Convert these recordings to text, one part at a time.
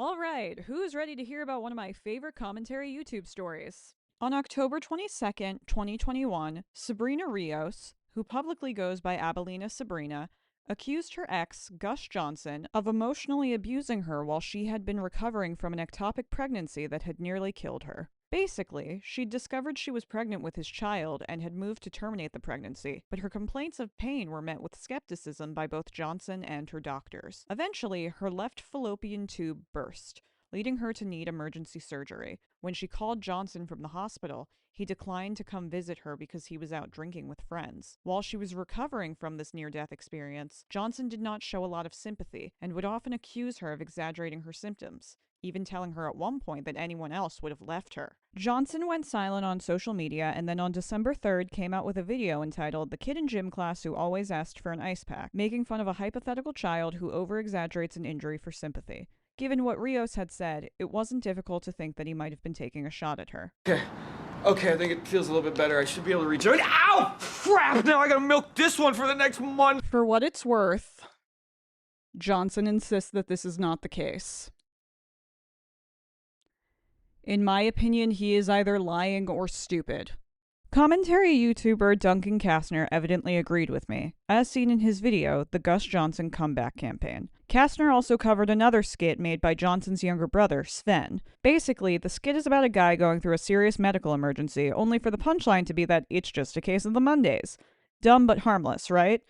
Alright, who's ready to hear about one of my favorite commentary YouTube stories? On October 22nd, 2021, Sabrina Rios, who publicly goes by Abelina Sabrina, accused her ex, Gus Johnson, of emotionally abusing her while she had been recovering from an ectopic pregnancy that had nearly killed her. Basically, she'd discovered she was pregnant with his child and had moved to terminate the pregnancy, but her complaints of pain were met with skepticism by both Johnson and her doctors. Eventually, her left fallopian tube burst, leading her to need emergency surgery. When she called Johnson from the hospital, he declined to come visit her because he was out drinking with friends. While she was recovering from this near-death experience, Johnson did not show a lot of sympathy and would often accuse her of exaggerating her symptoms, even telling her at one point that anyone else would have left her. Johnson went silent on social media and then on December 3rd came out with a video entitled "The Kid in Gym Class Who Always Asked for an Ice Pack," making fun of a hypothetical child who over-exaggerates an injury for sympathy. Given what Rios had said, it wasn't difficult to think that he might have been taking a shot at her. Okay, I think it feels a little bit better. I should be able to reach it. Ow! Crap! Now I gotta milk this one for the next month! For what it's worth, Johnson insists that this is not the case. In my opinion, he is either lying or stupid. Commentary YouTuber Duncan Kastner evidently agreed with me, as seen in his video, The Gus Johnson Comeback Campaign. Kastner also covered another skit made by Johnson's younger brother, Sven. Basically, the skit is about a guy going through a serious medical emergency, only for the punchline to be that it's just a case of the Mondays. Dumb but harmless, right?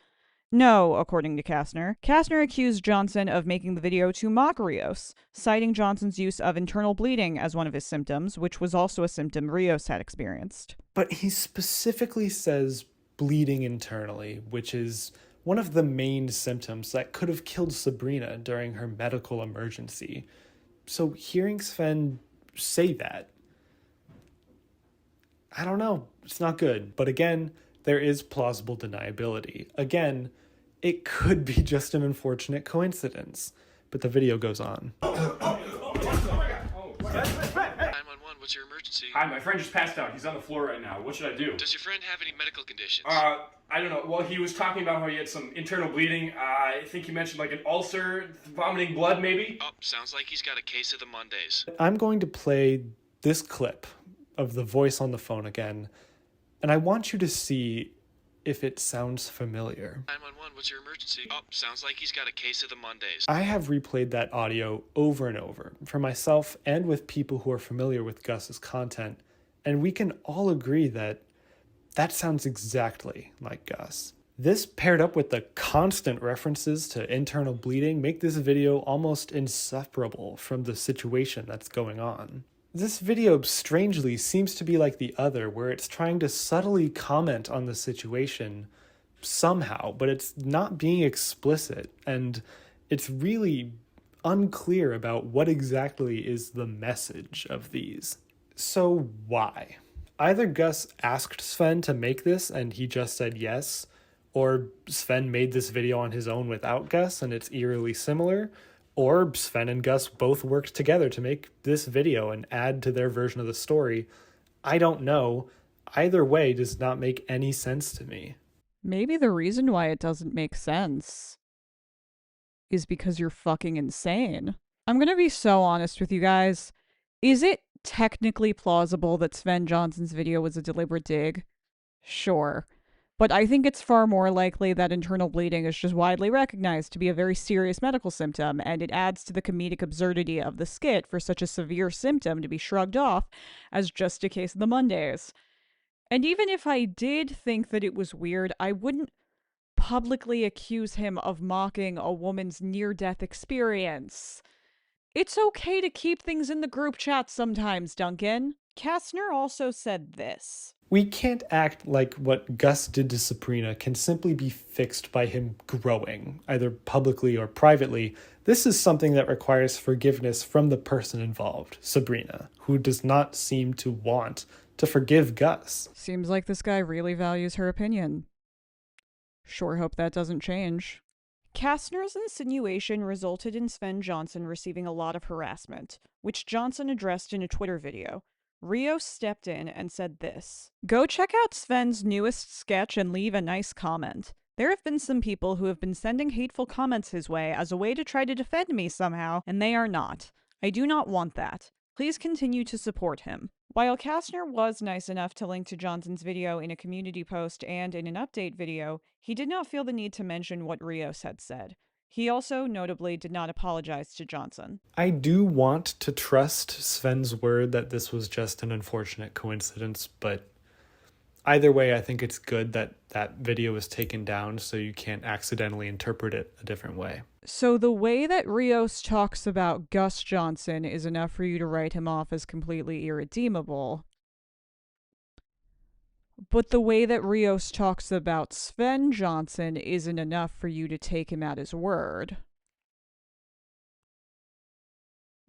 No, according to Kastner. Kastner accused Johnson of making the video to mock Rios, citing Johnson's use of internal bleeding as one of his symptoms, which was also a symptom Rios had experienced. But he specifically says bleeding internally, which is one of the main symptoms that could have killed Sabrina during her medical emergency. So hearing Sven say that, I don't know, it's not good. But again, there is plausible deniability. Again, it could be just an unfortunate coincidence. But the video goes on. 911, what's your emergency? Hi, my friend just passed out. He's on the floor right now. What should I do? Does your friend have any medical conditions? I don't know. Well, he was talking about how he had some internal bleeding. I think he mentioned like an ulcer, vomiting blood maybe. Oh, sounds like he's got a case of the Mondays. I'm going to play this clip of the voice on the phone again, and I want you to see if it sounds familiar. 911, what's your emergency? Oh, sounds like he's got a case of the Mondays. I have replayed that audio over and over for myself and with people who are familiar with Gus's content, and we can all agree that that sounds exactly like Gus. This paired up with the constant references to internal bleeding make this video almost inseparable from the situation that's going on. This video strangely seems to be like the other, where it's trying to subtly comment on the situation somehow, but it's not being explicit, and it's really unclear about what exactly is the message of these. So why? Either Gus asked Sven to make this and he just said yes, or Sven made this video on his own without Gus and it's eerily similar, or Sven and Gus both worked together to make this video and add to their version of the story. I don't know. Either way does not make any sense to me. Maybe the reason why it doesn't make sense is because you're fucking insane. I'm gonna be so honest with you guys. Is it technically plausible that Sven Johnson's video was a deliberate dig? Sure. But I think it's far more likely that internal bleeding is just widely recognized to be a very serious medical symptom, and it adds to the comedic absurdity of the skit for such a severe symptom to be shrugged off as just a case of the Mondays. And even if I did think that it was weird, I wouldn't publicly accuse him of mocking a woman's near-death experience. It's okay to keep things in the group chat sometimes, Duncan. Kastner also said this. We can't act like what Gus did to Sabrina can simply be fixed by him growing, either publicly or privately. This is something that requires forgiveness from the person involved, Sabrina, who does not seem to want to forgive Gus. Seems like this guy really values her opinion. Sure hope that doesn't change. Kastner's insinuation resulted in Sven Johnson receiving a lot of harassment, which Johnson addressed in a Twitter video. Rios stepped in and said this: "Go check out Sven's newest sketch and leave a nice comment. There have been some people who have been sending hateful comments his way as a way to try to defend me somehow, and they are not. I do not want that. Please continue to support him. While Kastner was nice enough to link to Johnson's video in a community post and in an update video, he did not feel the need to mention what Rios had said. He also, notably, did not apologize to Johnson. I do want to trust Sven's word that this was just an unfortunate coincidence, but either way, I think it's good that that video was taken down so you can't accidentally interpret it a different way. So the way that Rios talks about Gus Johnson is enough for you to write him off as completely irredeemable. But the way that Rios talks about Sven Johnson isn't enough for you to take him at his word.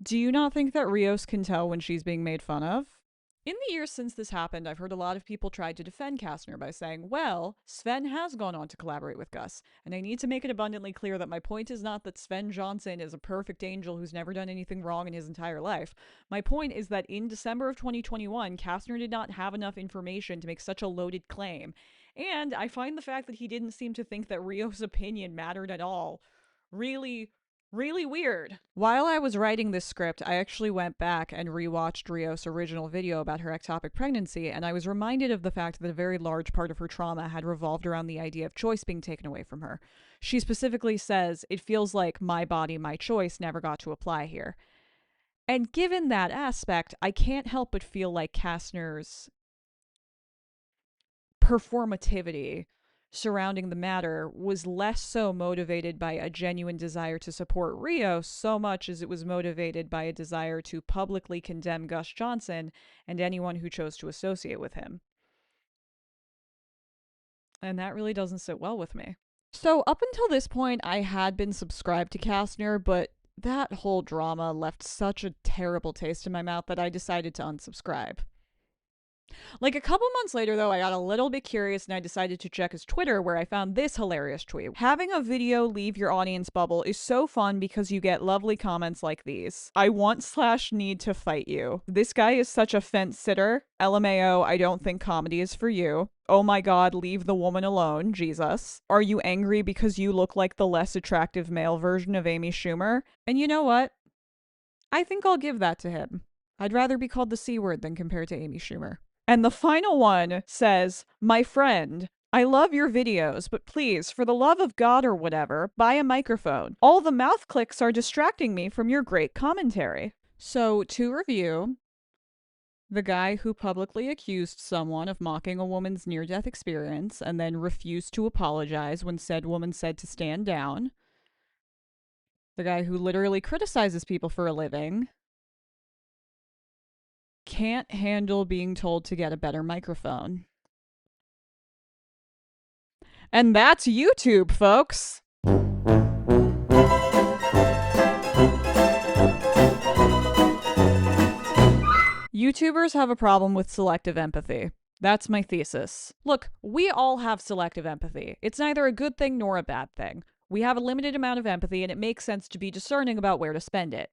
Do you not think that Rios can tell when she's being made fun of? In the years since this happened, I've heard a lot of people try to defend Kastner by saying, well, Sven has gone on to collaborate with Gus, and I need to make it abundantly clear that my point is not that Sven Johnson is a perfect angel who's never done anything wrong in his entire life. My point is that in December of 2021, Kastner did not have enough information to make such a loaded claim, and I find the fact that he didn't seem to think that Rio's opinion mattered at all really weird. While I was writing this script, I actually went back and rewatched Rios' original video about her ectopic pregnancy, and I was reminded of the fact that a very large part of her trauma had revolved around the idea of choice being taken away from her. She specifically says, "It feels like my body, my choice never got to apply here." And given that aspect, I can't help but feel like Kastner's performativity surrounding the matter was less so motivated by a genuine desire to support Rios so much as it was motivated by a desire to publicly condemn Gus Johnson and anyone who chose to associate with him. And that really doesn't sit well with me. So up until this point, I had been subscribed to Kastner, but that whole drama left such a terrible taste in my mouth that I decided to unsubscribe. Like a couple months later, though, I got a little bit curious and I decided to check his Twitter, where I found this hilarious tweet. Having a video leave your audience bubble is so fun because you get lovely comments like these. I want/need to fight you. This guy is such a fence sitter. LMAO, I don't think comedy is for you. Oh my god, leave the woman alone, Jesus. Are you angry because you look like the less attractive male version of Amy Schumer? And you know what? I think I'll give that to him. I'd rather be called the C word than compared to Amy Schumer. And the final one says, "My friend, I love your videos, but please, for the love of God or whatever, buy a microphone. All the mouth clicks are distracting me from your great commentary." So, to review, the guy who publicly accused someone of mocking a woman's near-death experience and then refused to apologize when said woman said to stand down. The guy who literally criticizes people for a living can't handle being told to get a better microphone. And that's YouTube, folks. YouTubers have a problem with selective empathy. That's my thesis. Look, we all have selective empathy. It's neither a good thing nor a bad thing. We have a limited amount of empathy, and it makes sense to be discerning about where to spend it.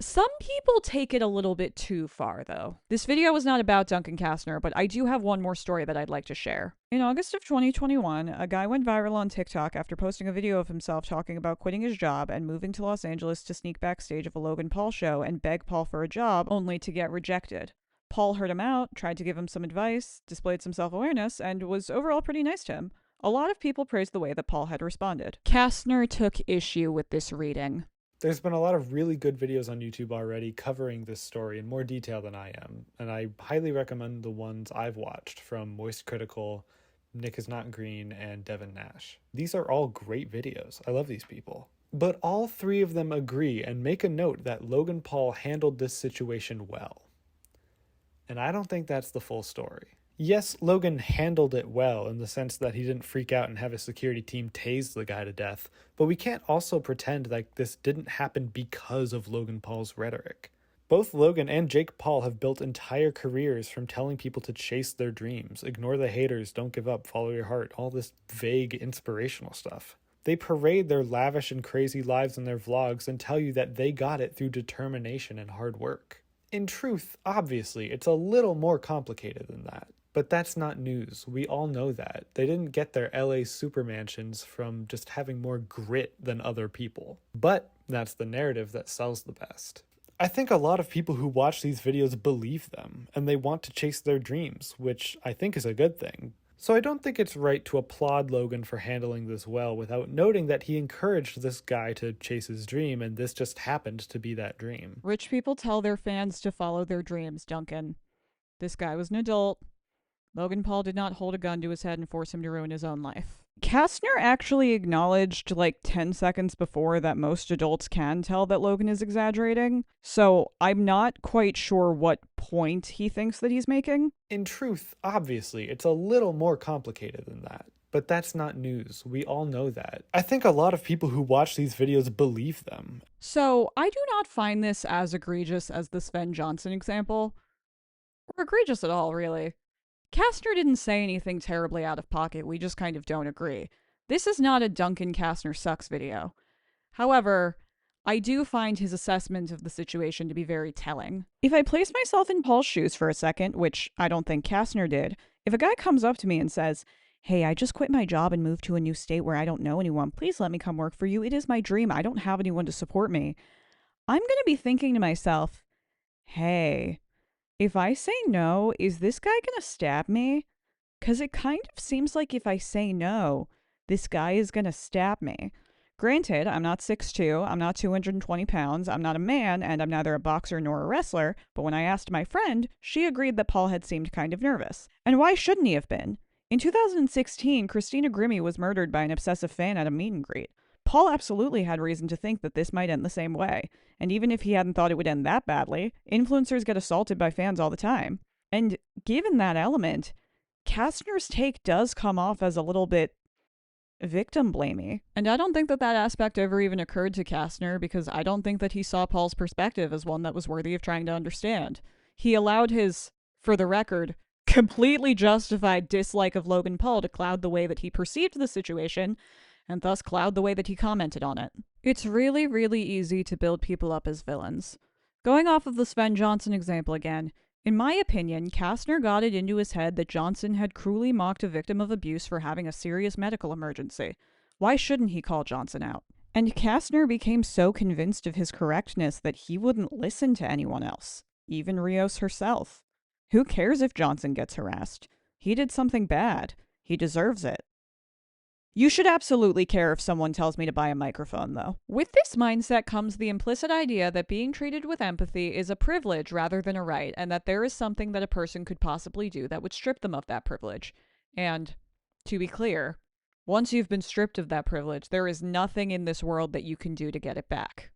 Some people take it a little bit too far, though. This video was not about Duncan Kastner, but I do have one more story that I'd like to share. In August of 2021, a guy went viral on TikTok after posting a video of himself talking about quitting his job and moving to Los Angeles to sneak backstage of a Logan Paul show and beg Paul for a job, only to get rejected. Paul heard him out, tried to give him some advice, displayed some self-awareness, and was overall pretty nice to him. A lot of people praised the way that Paul had responded. Kastner took issue with this reading. There's been a lot of really good videos on YouTube already covering this story in more detail than I am, and I highly recommend the ones I've watched from Moist Critical, Nick is Not Green, and Devin Nash. These are all great videos. I love these people. But all three of them agree and make a note that Logan Paul handled this situation well. And I don't think that's the full story. Yes, Logan handled it well in the sense that he didn't freak out and have a security team tase the guy to death, but we can't also pretend like this didn't happen because of Logan Paul's rhetoric. Both Logan and Jake Paul have built entire careers from telling people to chase their dreams, ignore the haters, don't give up, follow your heart, all this vague inspirational stuff. They parade their lavish and crazy lives in their vlogs and tell you that they got it through determination and hard work. In truth, obviously, it's a little more complicated than that. But that's not news. We all know that. They didn't get their LA supermansions from just having more grit than other people. But that's the narrative that sells the best. I think a lot of people who watch these videos believe them, and they want to chase their dreams, which I think is a good thing. So I don't think it's right to applaud Logan for handling this well without noting that he encouraged this guy to chase his dream, and this just happened to be that dream. Rich people tell their fans to follow their dreams, Duncan. This guy was an adult. Logan Paul did not hold a gun to his head and force him to ruin his own life. Kastner actually acknowledged like 10 seconds before that most adults can tell that Logan is exaggerating, so I'm not quite sure what point he thinks that he's making. In truth, obviously, it's a little more complicated than that. But that's not news. We all know that. I think a lot of people who watch these videos believe them. So I do not find this as egregious as the Sven Johnson example. Or egregious at all, really. Kastner didn't say anything terribly out of pocket, we just kind of don't agree. This is not a Duncan Kastner sucks video. However, I do find his assessment of the situation to be very telling. If I place myself in Paul's shoes for a second, which I don't think Kastner did, if a guy comes up to me and says, "Hey, I just quit my job and moved to a new state where I don't know anyone. Please let me come work for you. It is my dream. I don't have anyone to support me." I'm going to be thinking to myself, hey, if I say no, is this guy going to stab me? Because it kind of seems like if I say no, this guy is going to stab me. Granted, I'm not 6'2", I'm not 220 pounds, I'm not a man, and I'm neither a boxer nor a wrestler, but when I asked my friend, she agreed that Paul had seemed kind of nervous. And why shouldn't he have been? In 2016, Christina Grimmie was murdered by an obsessive fan at a meet and greet. Paul absolutely had reason to think that this might end the same way. And even if he hadn't thought it would end that badly, influencers get assaulted by fans all the time. And given that element, Kastner's take does come off as a little bit victim-blamey. And I don't think that that aspect ever even occurred to Kastner, because I don't think that he saw Paul's perspective as one that was worthy of trying to understand. He allowed his, for the record, completely justified dislike of Logan Paul to cloud the way that he perceived the situation, and thus cloud the way that he commented on it. It's really, really easy to build people up as villains. Going off of the Sven Johnson example again, in my opinion, Kastner got it into his head that Johnson had cruelly mocked a victim of abuse for having a serious medical emergency. Why shouldn't he call Johnson out? And Kastner became so convinced of his correctness that he wouldn't listen to anyone else, even Rios herself. Who cares if Johnson gets harassed? He did something bad. He deserves it. You should absolutely care if someone tells me to buy a microphone, though. With this mindset comes the implicit idea that being treated with empathy is a privilege rather than a right, and that there is something that a person could possibly do that would strip them of that privilege. And, to be clear, once you've been stripped of that privilege, there is nothing in this world that you can do to get it back.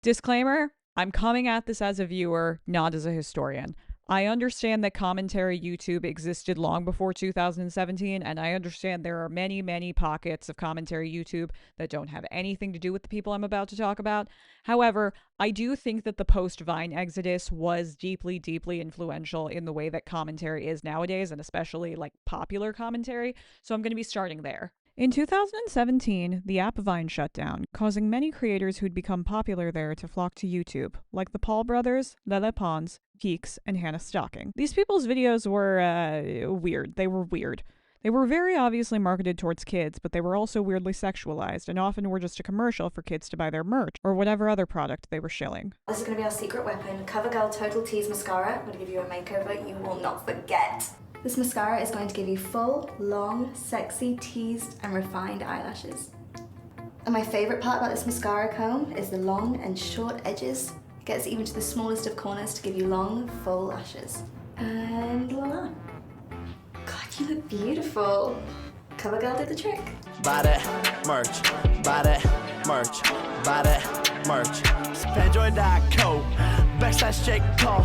Disclaimer, I'm coming at this as a viewer, not as a historian. I understand that commentary YouTube existed long before 2017, and I understand there are many, many pockets of commentary YouTube that don't have anything to do with the people I'm about to talk about. However, I do think that the post-Vine exodus was deeply, deeply influential in the way that commentary is nowadays, and especially like popular commentary, so I'm going to be starting there. In 2017, the app Vine shut down, causing many creators who'd become popular there to flock to YouTube, like the Paul brothers, Lele Pons, Geeks, and Hannah Stocking. These people's videos were, weird. They were weird. They were very obviously marketed towards kids, but they were also weirdly sexualized, and often were just a commercial for kids to buy their merch, or whatever other product they were shilling. This is going to be our secret weapon, CoverGirl Total Tease Mascara. I'm going to give you a makeover you will not forget. This mascara is going to give you full, long, sexy, teased, and refined eyelashes. And my favorite part about this mascara comb is the long and short edges. It gets even to the smallest of corners to give you long, full lashes. And voila. God, you look beautiful. CoverGirl did the trick. Buy that merch, buy that merch, buy that merch. Spandroid.co, backslash Jake Paul.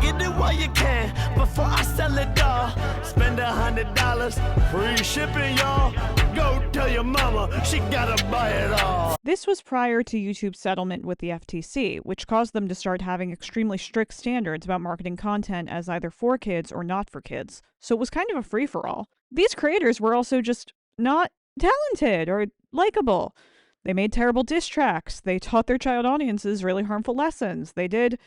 Get it while you can before I sell it all. Spend $100, free shipping, y'all. Go tell your mama she gotta buy it all. This was prior to YouTube's settlement with the FTC, which caused them to start having extremely strict standards about marketing content as either for kids or not for kids. So it was kind of a free-for-all. These creators were also just not talented or likable. They made terrible diss tracks. They taught their child audiences really harmful lessons. They did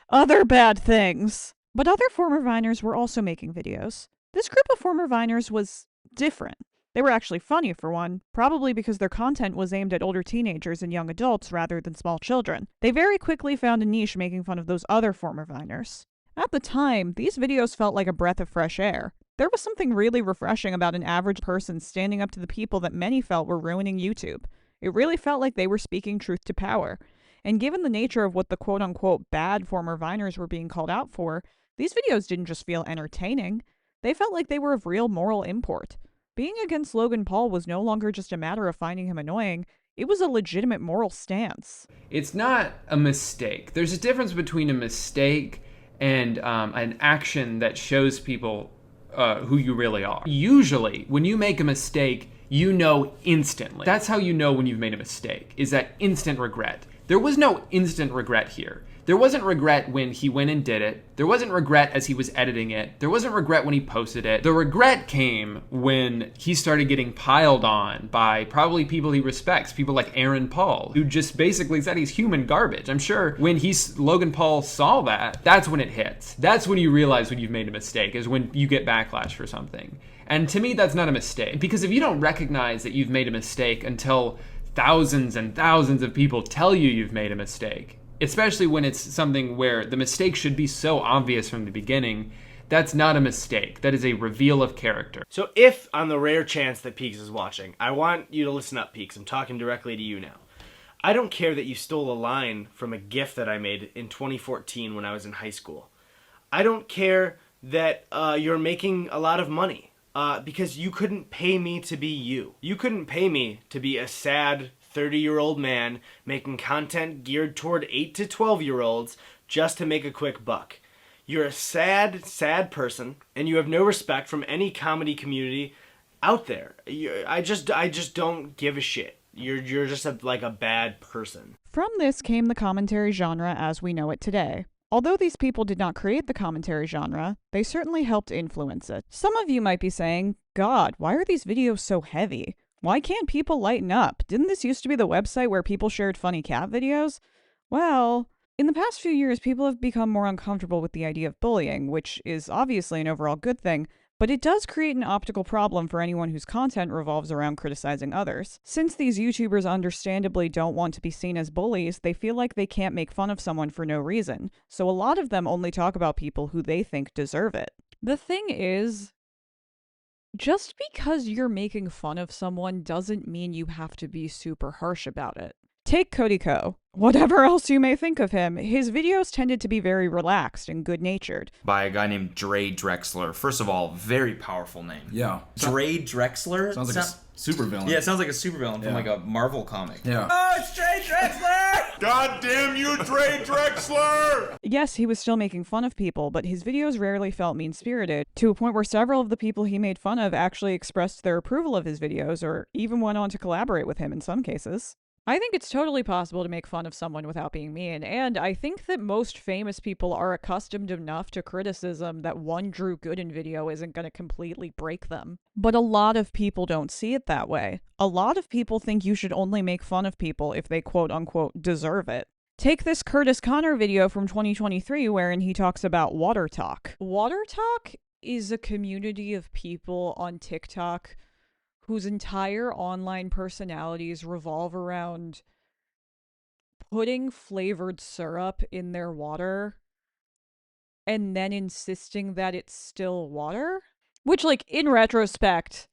other bad things. But other former Viners were also making videos. This group of former Viners was different. They were actually funny, for one, probably because their content was aimed at older teenagers and young adults rather than small children. They very quickly found a niche making fun of those other former Viners. At the time, these videos felt like a breath of fresh air. There was something really refreshing about an average person standing up to the people that many felt were ruining YouTube. It really felt like they were speaking truth to power. And given the nature of what the quote-unquote bad former Viners were being called out for, these videos didn't just feel entertaining. They felt like they were of real moral import. Being against Logan Paul was no longer just a matter of finding him annoying, it was a legitimate moral stance. It's not a mistake. There's a difference between a mistake and an action that shows people who you really are. Usually, when you make a mistake, you know instantly. That's how you know when you've made a mistake, is that instant regret. There was no instant regret here. There wasn't regret when he went and did it. There wasn't regret as he was editing it. There wasn't regret when he posted it. The regret came when he started getting piled on by probably people he respects, people like Aaron Paul, who just basically said he's human garbage. I'm sure when Logan Paul saw that, that's when it hits. That's when you realize when you've made a mistake, is when you get backlash for something. And to me, that's not a mistake. Because if you don't recognize that you've made a mistake until thousands and thousands of people tell you you've made a mistake, especially when it's something where the mistake should be so obvious from the beginning, that's not a mistake. That is a reveal of character. So if, on the rare chance that Peaks is watching, I want you to listen up, Peaks. I'm talking directly to you now. I don't care that you stole a line from a GIF that I made in 2014 when I was in high school. I don't care that you're making a lot of money because you couldn't pay me to be you. You couldn't pay me to be a sad 30-year-old man making content geared toward 8 to 12-year-olds just to make a quick buck. You're a sad, sad person, and you have no respect from any comedy community out there. I just don't give a shit. You're just like a bad person. From this came the commentary genre as we know it today. Although these people did not create the commentary genre, they certainly helped influence it. Some of you might be saying, God, why are these videos so heavy? Why can't people lighten up? Didn't this used to be the website where people shared funny cat videos? Well, in the past few years, people have become more uncomfortable with the idea of bullying, which is obviously an overall good thing, but it does create an optical problem for anyone whose content revolves around criticizing others. Since these YouTubers understandably don't want to be seen as bullies, they feel like they can't make fun of someone for no reason, so a lot of them only talk about people who they think deserve it. The thing is, just because you're making fun of someone doesn't mean you have to be super harsh about it. Take Cody Ko. Whatever else you may think of him, his videos tended to be very relaxed and good-natured. By a guy named Dre Drexler. First of all, very powerful name. Yeah. Dre Drexler? Sounds like a supervillain. Yeah, it sounds like a supervillain from like a Marvel comic. Yeah. Oh, it's Dre Drexler! God damn you, Dre Drexler! Yes, he was still making fun of people, but his videos rarely felt mean-spirited, to a point where several of the people he made fun of actually expressed their approval of his videos, or even went on to collaborate with him in some cases. I think it's totally possible to make fun of someone without being mean, and I think that most famous people are accustomed enough to criticism that one Drew Gooden video isn't going to completely break them. But a lot of people don't see it that way. A lot of people think you should only make fun of people if they quote-unquote deserve it. Take this Curtis Connor video from 2023 wherein he talks about Water Talk. Water Talk is a community of people on TikTok whose entire online personalities revolve around putting flavored syrup in their water and then insisting that it's still water. Which, like, in retrospect,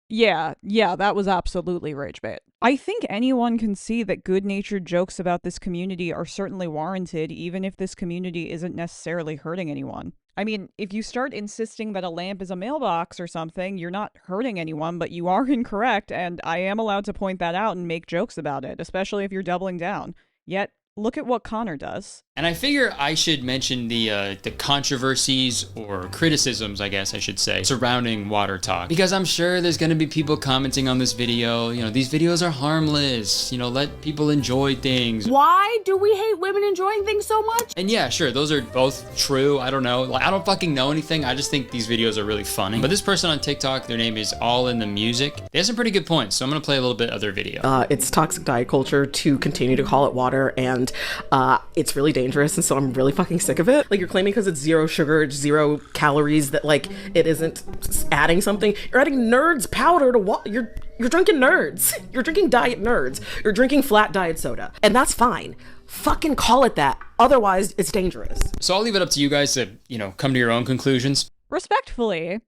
yeah, that was absolutely rage bait. I think anyone can see that good-natured jokes about this community are certainly warranted, even if this community isn't necessarily hurting anyone. I mean, if you start insisting that a lamp is a mailbox or something, you're not hurting anyone, but you are incorrect, and I am allowed to point that out and make jokes about it, especially if you're doubling down. Yet, look at what Connor does. And I figure I should mention the controversies or criticisms, I guess I should say, surrounding Water Talk. Because I'm sure there's going to be people commenting on this video, you know, these videos are harmless, you know, let people enjoy things. Why do we hate women enjoying things so much? And yeah, sure, those are both true. I don't know. Like, I don't fucking know anything. I just think these videos are really funny. But this person on TikTok, their name is All in the Music. They have some pretty good points, so I'm going to play a little bit of their video. It's toxic diet culture to continue to call it water and and it's really dangerous, and so I'm really fucking sick of it. Like, you're claiming because it's zero sugar, 0 calories, that like it isn't adding something. You're adding Nerds powder to what? You're drinking Nerds. You're drinking Diet Nerds. You're drinking flat diet soda, and that's fine. Fucking call it that. Otherwise, it's dangerous. So I'll leave it up to you guys to, come to your own conclusions. Respectfully,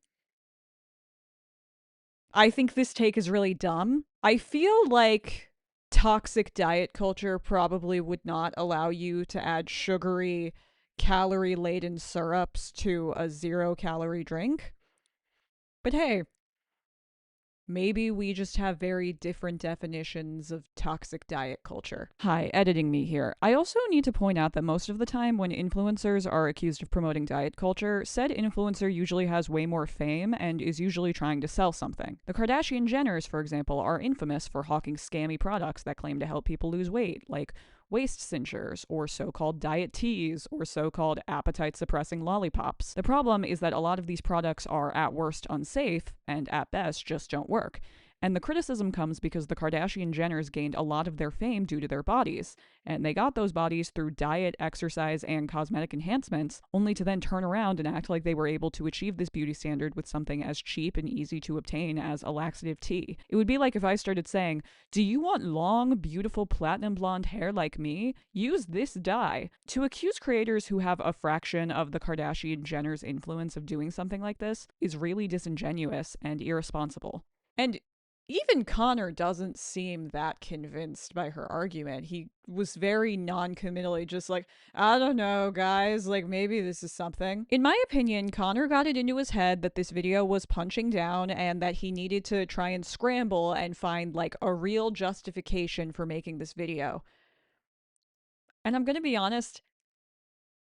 I think this take is really dumb. I feel like toxic diet culture probably would not allow you to add sugary, calorie-laden syrups to a 0-calorie drink. But hey, maybe we just have very different definitions of toxic diet culture. Hi, editing me here. I also need to point out that most of the time when influencers are accused of promoting diet culture, said influencer usually has way more fame and is usually trying to sell something. The Kardashian Jenners, for example, are infamous for hawking scammy products that claim to help people lose weight, like waist cinchers, or so-called diet teas, or so-called appetite-suppressing lollipops. The problem is that a lot of these products are at worst unsafe, and at best just don't work. And the criticism comes because the Kardashian Jenners gained a lot of their fame due to their bodies, and they got those bodies through diet, exercise, and cosmetic enhancements, only to then turn around and act like they were able to achieve this beauty standard with something as cheap and easy to obtain as a laxative tea. It would be like if I started saying, "Do you want long, beautiful platinum blonde hair like me? Use this dye." To accuse creators who have a fraction of the Kardashian Jenners' influence of doing something like this is really disingenuous and irresponsible. And even Connor doesn't seem that convinced by her argument. He was very non-committally just like, I don't know, guys, like maybe this is something. In my opinion, Connor got it into his head that this video was punching down and that he needed to try and scramble and find like a real justification for making this video. And I'm gonna be honest,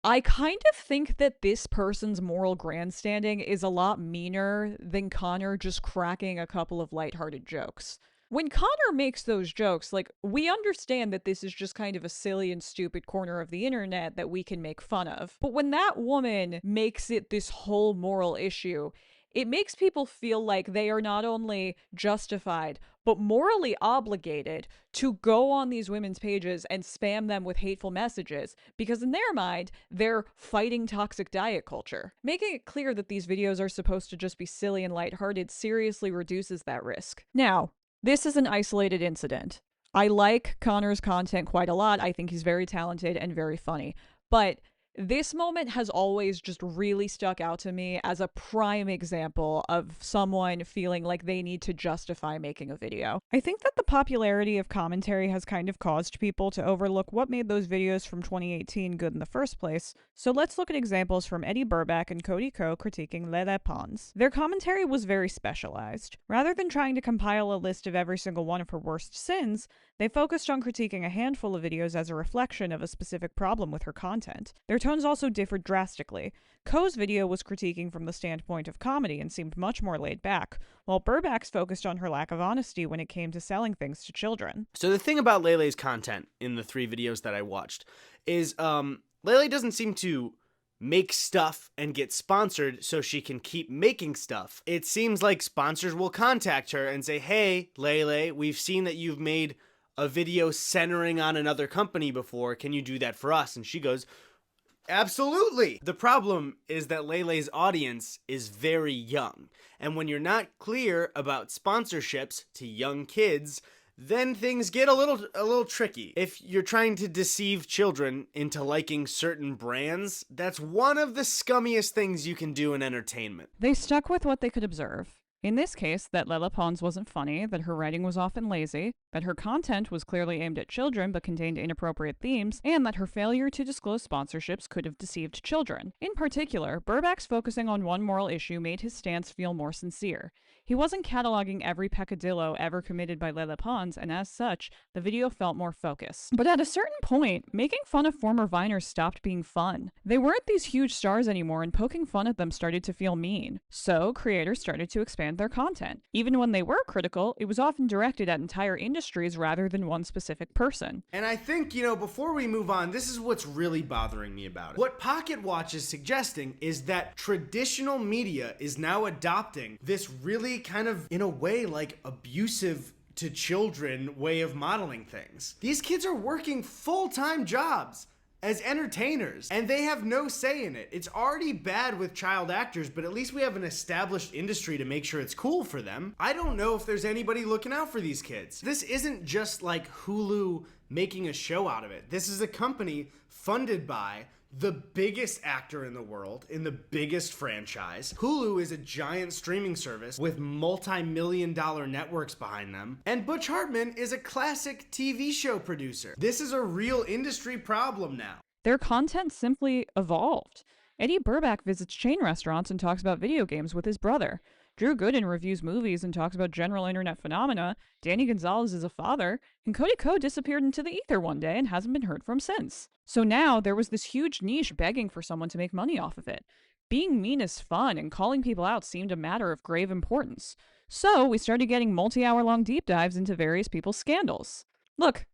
I kind of think that this person's moral grandstanding is a lot meaner than Connor just cracking a couple of lighthearted jokes. When Connor makes those jokes, like, we understand that this is just kind of a silly and stupid corner of the internet that we can make fun of. But when that woman makes it this whole moral issue, it makes people feel like they are not only justified, but morally obligated to go on these women's pages and spam them with hateful messages, because in their mind, they're fighting toxic diet culture. Making it clear that these videos are supposed to just be silly and lighthearted seriously reduces that risk. Now, this is an isolated incident. I like Connor's content quite a lot. I think he's very talented and very funny. But this moment has always just really stuck out to me as a prime example of someone feeling like they need to justify making a video. I think that the popularity of commentary has kind of caused people to overlook what made those videos from 2018 good in the first place, so let's look at examples from Eddie Burback and Cody Ko critiquing Lele Pons. Their commentary was very specialized. Rather than trying to compile a list of every single one of her worst sins, they focused on critiquing a handful of videos as a reflection of a specific problem with her content. Their tones also differed drastically. Ko's video was critiquing from the standpoint of comedy and seemed much more laid back, while Burback's focused on her lack of honesty when it came to selling things to children. So the thing about Lele's content in the 3 videos that I watched is Lele doesn't seem to make stuff and get sponsored so she can keep making stuff. It seems like sponsors will contact her and say, "Hey, Lele, we've seen that you've made a video centering on another company before. Can you do that for us?" And she goes, "Absolutely." The problem is that Lele's audience is very young. And when you're not clear about sponsorships to young kids, then things get a little tricky. If you're trying to deceive children into liking certain brands, that's one of the scummiest things you can do in entertainment. They stuck with what they could observe. In this case, that Lele Pons wasn't funny, that her writing was often lazy, that her content was clearly aimed at children but contained inappropriate themes, and that her failure to disclose sponsorships could have deceived children. In particular, Burback's focusing on one moral issue made his stance feel more sincere. He wasn't cataloging every peccadillo ever committed by Lele Pons, and as such, the video felt more focused. But at a certain point, making fun of former Viners stopped being fun. They weren't these huge stars anymore, and poking fun at them started to feel mean. So, creators started to expand their content. Even when they were critical, it was often directed at entire industries rather than one specific person. And I think, before we move on, this is what's really bothering me about it. What Pocket Watch is suggesting is that traditional media is now adopting this really kind of, in a way, like abusive to children way of modeling things. These kids are working full-time jobs as entertainers, and they have no say in it. It's already bad with child actors, but at least we have an established industry to make sure it's cool for them. I don't know if there's anybody looking out for these kids. This isn't just like Hulu making a show out of it. This is a company funded by the biggest actor in the world, in the biggest franchise. Hulu is a giant streaming service with multi-million-dollar networks behind them. And Butch Hartman is a classic TV show producer. This is a real industry problem now. Their content simply evolved. Eddie Burback visits chain restaurants and talks about video games with his brother. Drew Gooden reviews movies and talks about general internet phenomena. Danny Gonzalez is a father. And Cody Ko disappeared into the ether one day and hasn't been heard from since. So now there was this huge niche begging for someone to make money off of it. Being mean is fun, and calling people out seemed a matter of grave importance. So we started getting multi-hour-long deep dives into various people's scandals. Look,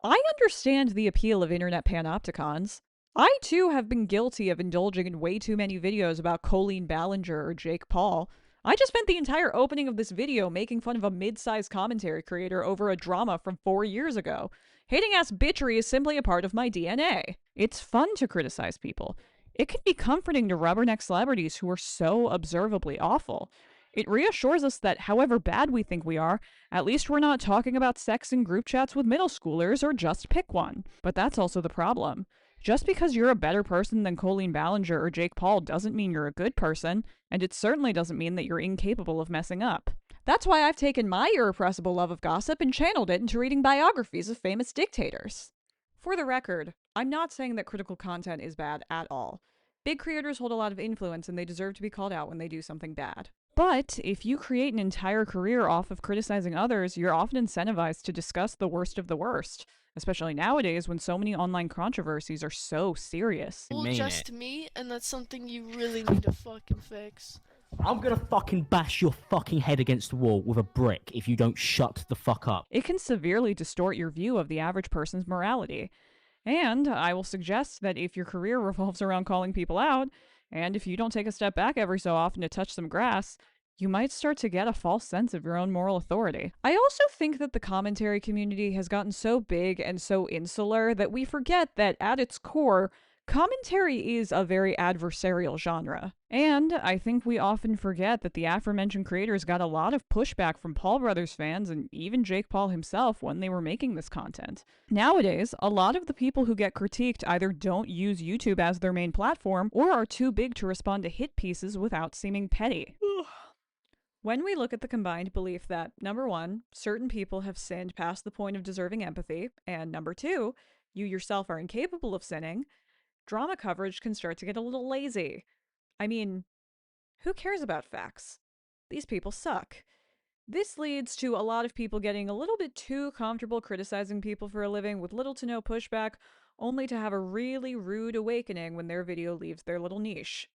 I understand the appeal of internet panopticons. I too have been guilty of indulging in way too many videos about Colleen Ballinger or Jake Paul. I just spent the entire opening of this video making fun of a mid-sized commentary creator over a drama from 4 years ago. Hating-ass bitchery is simply a part of my DNA. It's fun to criticize people. It can be comforting to rubberneck celebrities who are so observably awful. It reassures us that however bad we think we are, at least we're not talking about sex in group chats with middle schoolers or just pick one. But that's also the problem. Just because you're a better person than Colleen Ballinger or Jake Paul doesn't mean you're a good person, and it certainly doesn't mean that you're incapable of messing up. That's why I've taken my irrepressible love of gossip and channeled it into reading biographies of famous dictators. For the record, I'm not saying that critical content is bad at all. Big creators hold a lot of influence and they deserve to be called out when they do something bad. But if you create an entire career off of criticizing others, you're often incentivized to discuss the worst of the worst. Especially nowadays when so many online controversies are so serious. Well, just me, and that's something you really need to fucking fix. I'm gonna fucking bash your fucking head against the wall with a brick if you don't shut the fuck up. It can severely distort your view of the average person's morality. And I will suggest that if your career revolves around calling people out, and if you don't take a step back every so often to touch some grass, you might start to get a false sense of your own moral authority. I also think that the commentary community has gotten so big and so insular that we forget that at its core, commentary is a very adversarial genre. And I think we often forget that the aforementioned creators got a lot of pushback from Paul Brothers fans and even Jake Paul himself when they were making this content. Nowadays, a lot of the people who get critiqued either don't use YouTube as their main platform or are too big to respond to hit pieces without seeming petty. When we look at the combined belief that, number one, certain people have sinned past the point of deserving empathy, and number two, you yourself are incapable of sinning, drama coverage can start to get a little lazy. I mean, who cares about facts? These people suck. This leads to a lot of people getting a little bit too comfortable criticizing people for a living with little to no pushback, only to have a really rude awakening when their video leaves their little niche.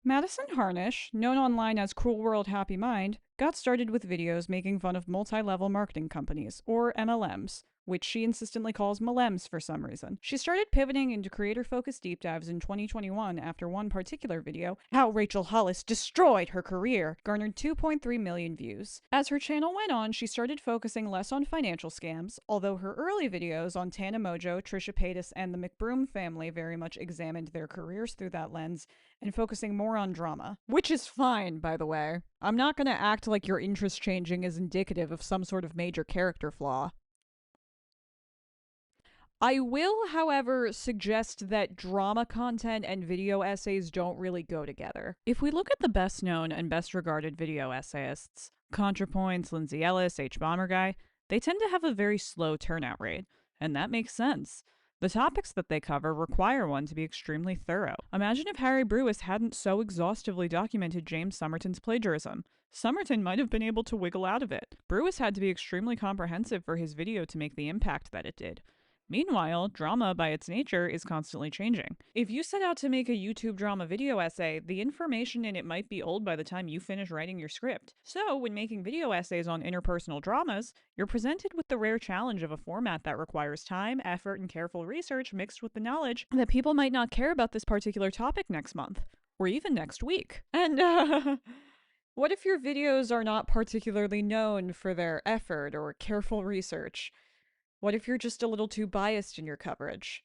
Madison Harnish, known online as Cruel World Happy Mind, got started with videos making fun of multi-level marketing companies, or MLMs, which she insistently calls MLMs for some reason. She started pivoting into creator-focused deep dives in 2021 after one particular video, How Rachel Hollis Destroyed Her Career, garnered 2.3 million views. As her channel went on, she started focusing less on financial scams, although her early videos on Tana Mojo, Trisha Paytas, and the McBroom family very much examined their careers through that lens, and focusing more on drama. Which is fine, by the way. I'm not gonna act like your interest changing is indicative of some sort of major character flaw. I will, however, suggest that drama content and video essays don't really go together. If we look at the best known and best regarded video essayists, ContraPoints, Lindsay Ellis, H. Bomber Guy, they tend to have a very slow turnout rate, and that makes sense. The topics that they cover require one to be extremely thorough. Imagine if Harry Brewis hadn't so exhaustively documented James Somerton's plagiarism. Somerton might have been able to wiggle out of it. Brewis had to be extremely comprehensive for his video to make the impact that it did. Meanwhile, drama by its nature is constantly changing. If you set out to make a YouTube drama video essay, the information in it might be old by the time you finish writing your script. So, when making video essays on interpersonal dramas, you're presented with the rare challenge of a format that requires time, effort, and careful research mixed with the knowledge that people might not care about this particular topic next month, or even next week. And, What if your videos are not particularly known for their effort or careful research? What if you're just a little too biased in your coverage?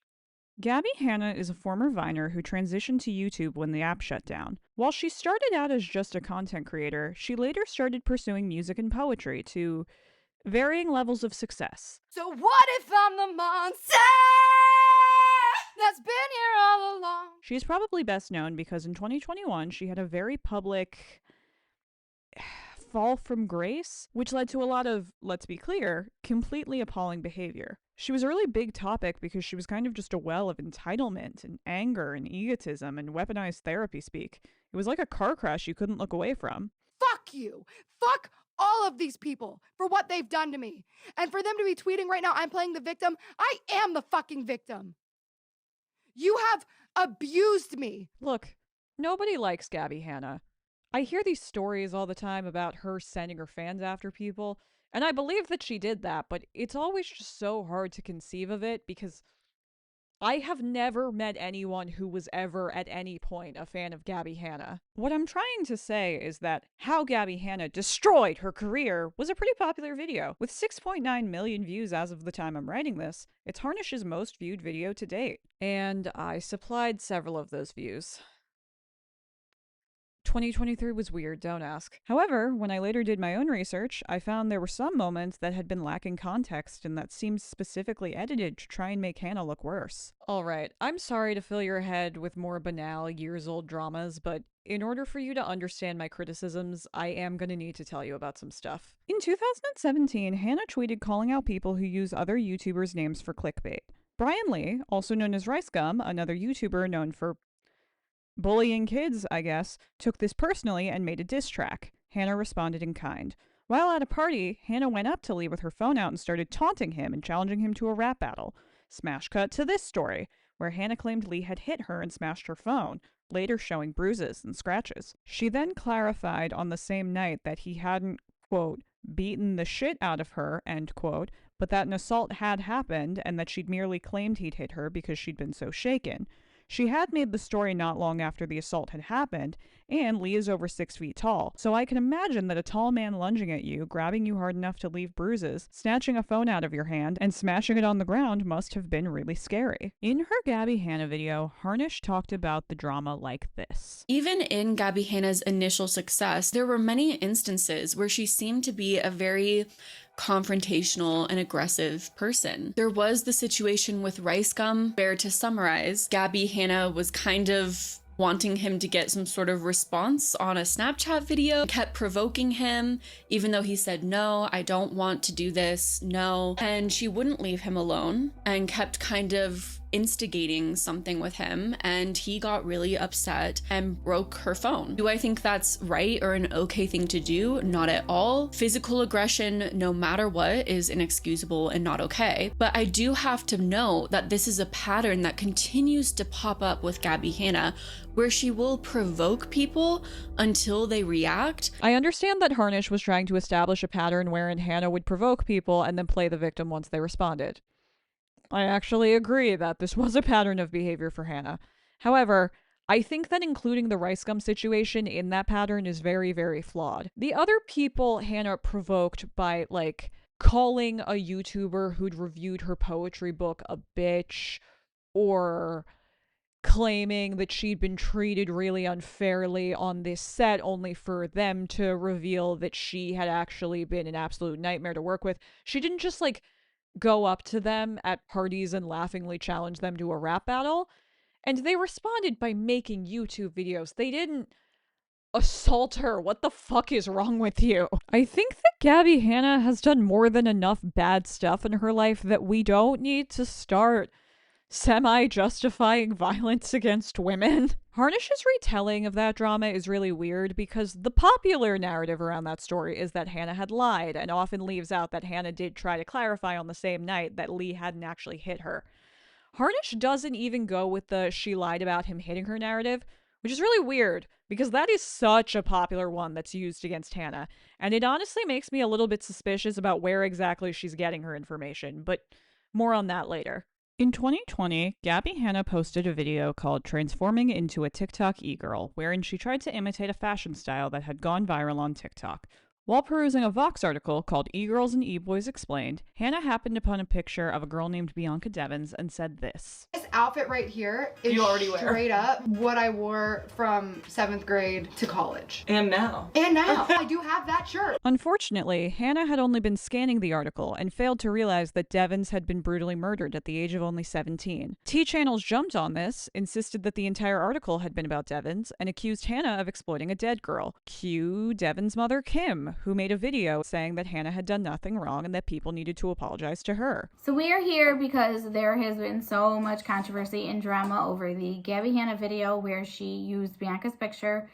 Gabby Hanna is a former Viner who transitioned to YouTube when the app shut down. While she started out as just a content creator, she later started pursuing music and poetry to varying levels of success. So what if I'm the monster that's been here all along? She's probably best known because in 2021 she had a very public fall from grace, which led to a lot of, let's be clear, completely appalling behavior. She was a really big topic because she was kind of just a well of entitlement and anger and egotism and weaponized therapy speak. It was like a car crash you couldn't look away from. Fuck you! Fuck all of these people for what they've done to me. And for them to be tweeting right now, I'm playing the victim. I am the fucking victim. You have abused me. Look, nobody likes Gabby Hanna. I hear these stories all the time about her sending her fans after people, and I believe that she did that, but it's always just so hard to conceive of it because I have never met anyone who was ever at any point a fan of Gabby Hanna. What I'm trying to say is that how Gabby Hanna destroyed her career was a pretty popular video. With 6.9 million views as of the time I'm writing this, it's Harnish's most viewed video to date. And I supplied several of those views. 2023 was weird, don't ask. However, when I later did my own research, I found there were some moments that had been lacking context and that seemed specifically edited to try and make Hannah look worse. Alright, I'm sorry to fill your head with more banal, years-old dramas, but in order for you to understand my criticisms, I am gonna need to tell you about some stuff. In 2017, Hannah tweeted calling out people who use other YouTubers' names for clickbait. Brian Lee, also known as Rice Gum, another YouTuber known for bullying kids, I guess, took this personally and made a diss track. Hannah responded in kind. While at a party, Hannah went up to Lee with her phone out and started taunting him and challenging him to a rap battle. Smash cut to this story, where Hannah claimed Lee had hit her and smashed her phone, later showing bruises and scratches. She then clarified on the same night that he hadn't, quote, beaten the shit out of her, end quote, but that an assault had happened and that she'd merely claimed he'd hit her because she'd been so shaken. She had made the story not long after the assault had happened, and Lee is over 6 feet tall, so I can imagine that a tall man lunging at you, grabbing you hard enough to leave bruises, snatching a phone out of your hand, and smashing it on the ground must have been really scary. In her Gabby Hanna video, Harnish talked about the drama like this. Even in Gabby Hanna's initial success, there were many instances where she seemed to be a very confrontational and aggressive person. There was the situation with Rice Gum, where, to summarize, Gabby Hanna was kind of wanting him to get some sort of response on a Snapchat video, kept provoking him, even though he said, no, I don't want to do this, no. And she wouldn't leave him alone and kept kind of instigating something with him, and he got really upset and broke her phone. Do I think that's right or an okay thing to do? Not at all. Physical aggression, no matter what, is inexcusable and not okay. But I do have to know that this is a pattern that continues to pop up with Gabby Hanna, where she will provoke people until they react. I understand that Harnish was trying to establish a pattern wherein Hannah would provoke people and then play the victim once they responded. I actually agree that this was a pattern of behavior for Hannah. However, I think that including the Rice Gum situation in that pattern is very, very flawed. The other people Hannah provoked by, like, calling a YouTuber who'd reviewed her poetry book a bitch, or claiming that she'd been treated really unfairly on this set only for them to reveal that she had actually been an absolute nightmare to work with. She didn't just, like, go up to them at parties and laughingly challenge them to a rap battle. And they responded by making YouTube videos. They didn't assault her. What the fuck is wrong with you? I think that Gabby Hanna has done more than enough bad stuff in her life that we don't need to start semi-justifying violence against women. Harnish's retelling of that drama is really weird because the popular narrative around that story is that Hannah had lied, and often leaves out that Hannah did try to clarify on the same night that Lee hadn't actually hit her. Harnish doesn't even go with the she lied about him hitting her narrative, which is really weird because that is such a popular one that's used against Hannah, and it honestly makes me a little bit suspicious about where exactly she's getting her information, but more on that later. In 2020, Gabby Hanna posted a video called Transforming into a TikTok E-Girl, wherein she tried to imitate a fashion style that had gone viral on TikTok. While perusing a Vox article called E-Girls and E-Boys Explained, Hannah happened upon a picture of a girl named Bianca Devins and said this. This outfit right here is You already wear. straight up what I wore from 7th grade to college. And now. And now. I do have that shirt. Unfortunately, Hannah had only been scanning the article and failed to realize that Devins had been brutally murdered at the age of only 17. T-channels jumped on this, insisted that the entire article had been about Devins, and accused Hannah of exploiting a dead girl. Cue Devins' mother, Kim, who made a video saying that Hannah had done nothing wrong and that people needed to apologize to her. So we are here because there has been so much controversy and drama over the Gabby Hanna video where she used Bianca's picture.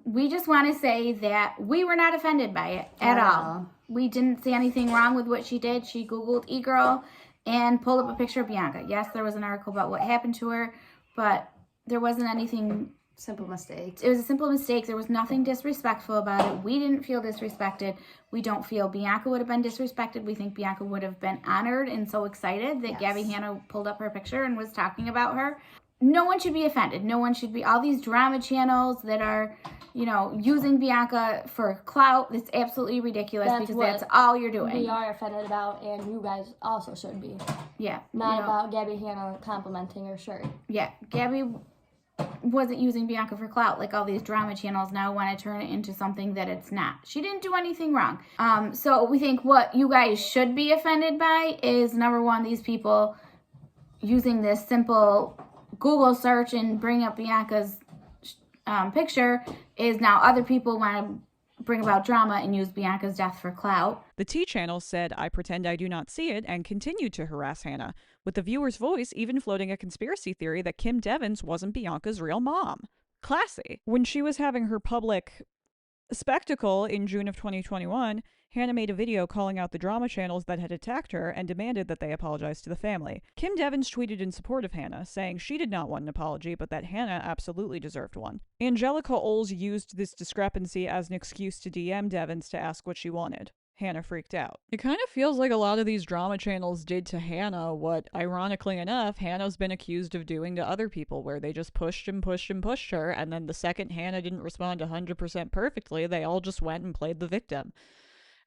We just want to say that we were not offended by it at all. We didn't see anything wrong with what she did. She Googled e-girl and pulled up a picture of Bianca. Yes, there was an article about what happened to her, but there wasn't anything. Simple mistake. It was a simple mistake. There was nothing disrespectful about it. We didn't feel disrespected. We don't feel Bianca would have been disrespected. We think Bianca would have been honored and so excited that Gabby Hanna pulled up her picture and was talking about her. No one should be offended. No one should be. All these drama channels that are, you know, using Bianca for clout, it's absolutely ridiculous because that's all you're doing. We are offended about, and you guys also should be. Yeah. Not about Gabby Hanna complimenting her shirt. Yeah. Gabby wasn't using Bianca for clout like all these drama channels now want to turn it into something that it's not. She didn't do anything wrong. So we think what you guys should be offended by is, number one, these people using this simple Google search and bring up Bianca's picture is now other people want to bring about drama and use Bianca's death for clout. The T-channel said, "I pretend I do not see it," and continued to harass Hannah, with the viewer's voice even floating a conspiracy theory that Kim Devins wasn't Bianca's real mom. Classy. When she was having her public spectacle in June of 2021, Hannah made a video calling out the drama channels that had attacked her and demanded that they apologize to the family. Kim Devins tweeted in support of Hannah, saying she did not want an apology, but that Hannah absolutely deserved one. Angelica Oles used this discrepancy as an excuse to DM Devins to ask what she wanted. Hannah freaked out. It kind of feels like a lot of these drama channels did to Hannah what, ironically enough, Hannah's been accused of doing to other people, where they just pushed and pushed and pushed her, and then the second Hannah didn't respond 100% perfectly, they all just went and played the victim.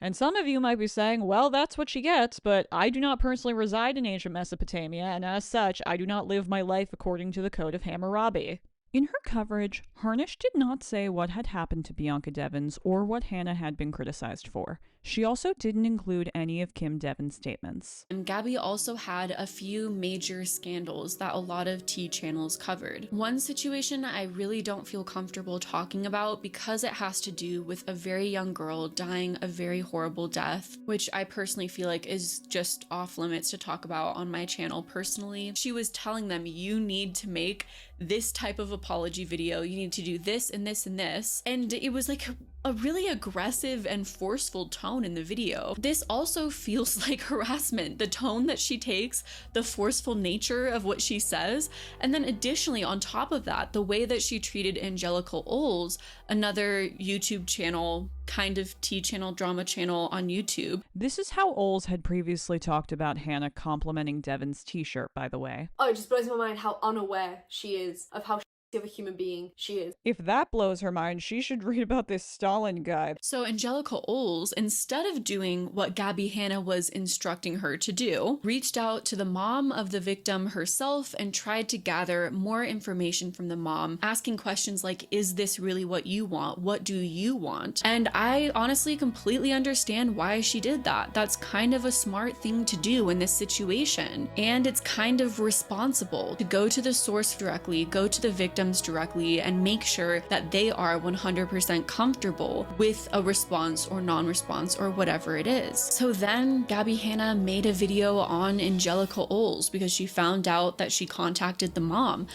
And some of you might be saying, well, that's what she gets, but I do not personally reside in ancient Mesopotamia, and as such, I do not live my life according to the code of Hammurabi. In her coverage, Harnish did not say what had happened to Bianca Devins or what Hannah had been criticized for. She also didn't include any of Kim Devins' statements. And Gabby also had a few major scandals that a lot of T channels covered. One situation I really don't feel comfortable talking about because it has to do with a very young girl dying a very horrible death, which I personally feel like is just off limits to talk about on my channel personally. She was telling them, you need to make this type of apology video, you need to do this and this and this, and it was like a really aggressive and forceful tone in the video. This also feels like harassment, the tone that she takes, the forceful nature of what she says, and then additionally on top of that, the way that she treated Angelica Oles, another YouTube channel, kind of T-channel drama channel on YouTube. This is how Oles had previously talked about Hannah complimenting Devins' t-shirt, by the way. Oh, it just blows my mind how unaware she is of how of a human being she is. If that blows her mind, she should read about this Stalin guy. So Angelica Oles, instead of doing what Gabby Hanna was instructing her to do, reached out to the mom of the victim herself and tried to gather more information from the mom, asking questions like, is this really what you want? What do you want? And I honestly completely understand why she did that. That's kind of a smart thing to do in this situation. And it's kind of responsible to go to the source directly, go to the victim directly, and make sure that they are 100% comfortable with a response or non-response or whatever it is. So then Gabby Hanna made a video on Angelica Oles because she found out that she contacted the mom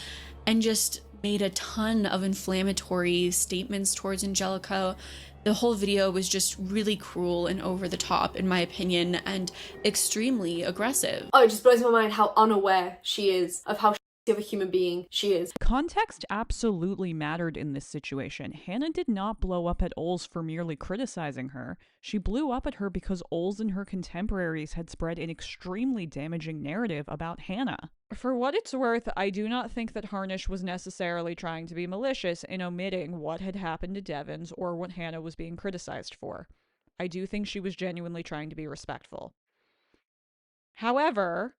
and just made a ton of inflammatory statements towards Angelica. The whole video was just really cruel and over the top, in my opinion, and extremely aggressive. Oh, it just blows my mind how unaware she is of how of a human being she is. Context absolutely mattered in this situation. Hannah did not blow up at Oles for merely criticizing her. She blew up at her because Oles and her contemporaries had spread an extremely damaging narrative about Hannah. For what it's worth, I do not think that Harnish was necessarily trying to be malicious in omitting what had happened to Devons or what Hannah was being criticized for. I do think she was genuinely trying to be respectful. However,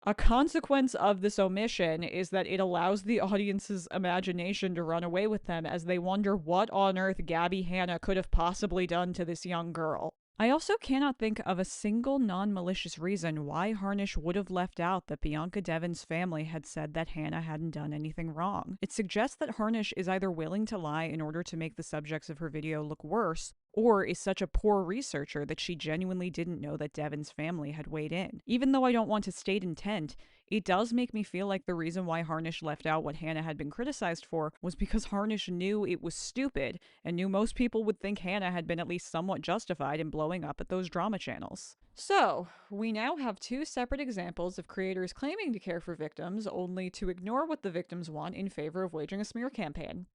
a consequence of this omission is that it allows the audience's imagination to run away with them as they wonder what on earth Gabby Hanna could have possibly done to this young girl. I also cannot think of a single non-malicious reason why Harnish would have left out that Bianca Devon's family had said that Hannah hadn't done anything wrong. It suggests that Harnish is either willing to lie in order to make the subjects of her video look worse, or is such a poor researcher that she genuinely didn't know that Devon's family had weighed in. Even though I don't want to state intent, it does make me feel like the reason why Harnish left out what Hannah had been criticized for was because Harnish knew it was stupid and knew most people would think Hannah had been at least somewhat justified in blowing up at those drama channels. So, we now have two separate examples of creators claiming to care for victims only to ignore what the victims want in favor of waging a smear campaign.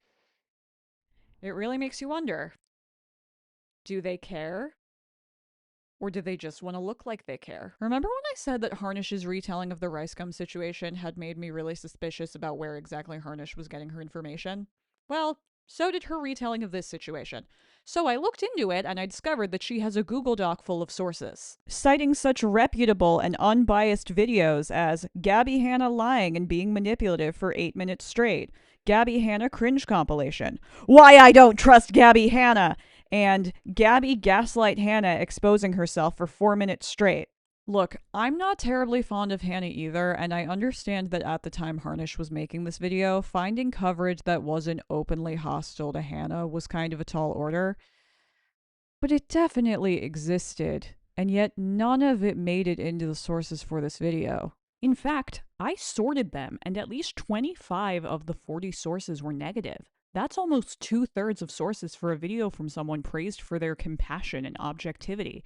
It really makes you wonder, do they care? Or do they just want to look like they care? Remember when I said that Harnish's retelling of the rice gum situation had made me really suspicious about where exactly Harnish was getting her information? Well, so did her retelling of this situation. So I looked into it and I discovered that she has a Google Doc full of sources, citing such reputable and unbiased videos as Gabby Hanna lying and being manipulative for 8 minutes straight, Gabby Hanna cringe compilation, Why I Don't Trust Gabby Hanna, and Gabby gaslight Hannah exposing herself for 4 minutes straight. Look, I'm not terribly fond of Hannah either, and I understand that at the time Harnish was making this video, finding coverage that wasn't openly hostile to Hannah was kind of a tall order. But it definitely existed, and yet none of it made it into the sources for this video. In fact, I sorted them, and at least 25 of the 40 sources were negative. That's almost 2/3 of sources for a video from someone praised for their compassion and objectivity.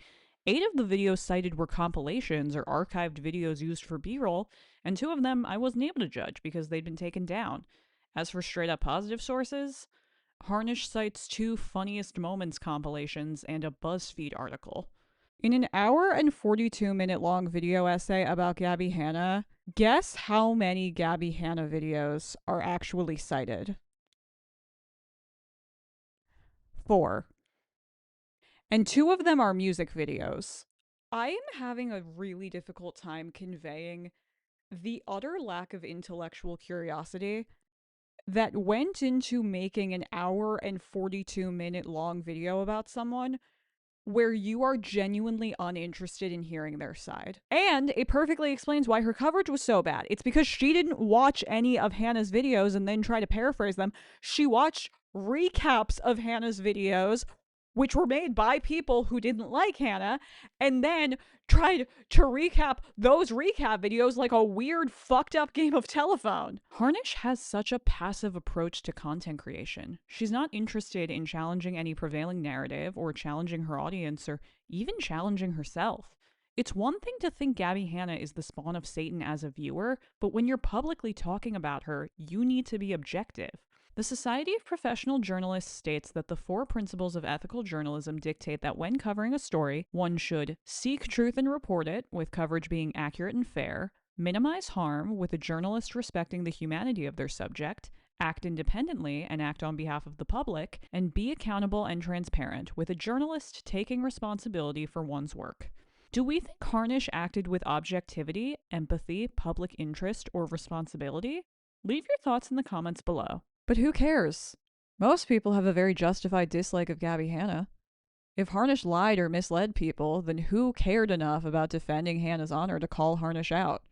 8 of the videos cited were compilations or archived videos used for B-roll, and 2 of them I wasn't able to judge because they'd been taken down. As for straight up positive sources, Harnish cites 2 funniest moments compilations and a BuzzFeed article. In an hour and 42-minute long video essay about Gabby Hanna, guess how many Gabby Hanna videos are actually cited? 4. And 2 of them are music videos. I am having a really difficult time conveying the utter lack of intellectual curiosity that went into making an hour and 42-minute long video about someone where you are genuinely uninterested in hearing their side. And it perfectly explains why her coverage was so bad. It's because she didn't watch any of Hannah's videos and then try to paraphrase them. She watched recaps of Hannah's videos, which were made by people who didn't like Hannah, and then tried to recap those recap videos like a weird, fucked up game of telephone. Harnish has such a passive approach to content creation. She's not interested in challenging any prevailing narrative or challenging her audience or even challenging herself. It's one thing to think Gabby Hanna is the spawn of Satan as a viewer, but when you're publicly talking about her, you need to be objective. The Society of Professional Journalists states that the 4 principles of ethical journalism dictate that when covering a story, one should seek truth and report it, with coverage being accurate and fair, minimize harm, with a journalist respecting the humanity of their subject, act independently and act on behalf of the public, and be accountable and transparent, with a journalist taking responsibility for one's work. Do we think Harnish acted with objectivity, empathy, public interest, or responsibility? Leave your thoughts in the comments below. But who cares? Most people have a very justified dislike of Gabby Hanna. If Harnish lied or misled people, then who cared enough about defending Hannah's honor to call Harnish out?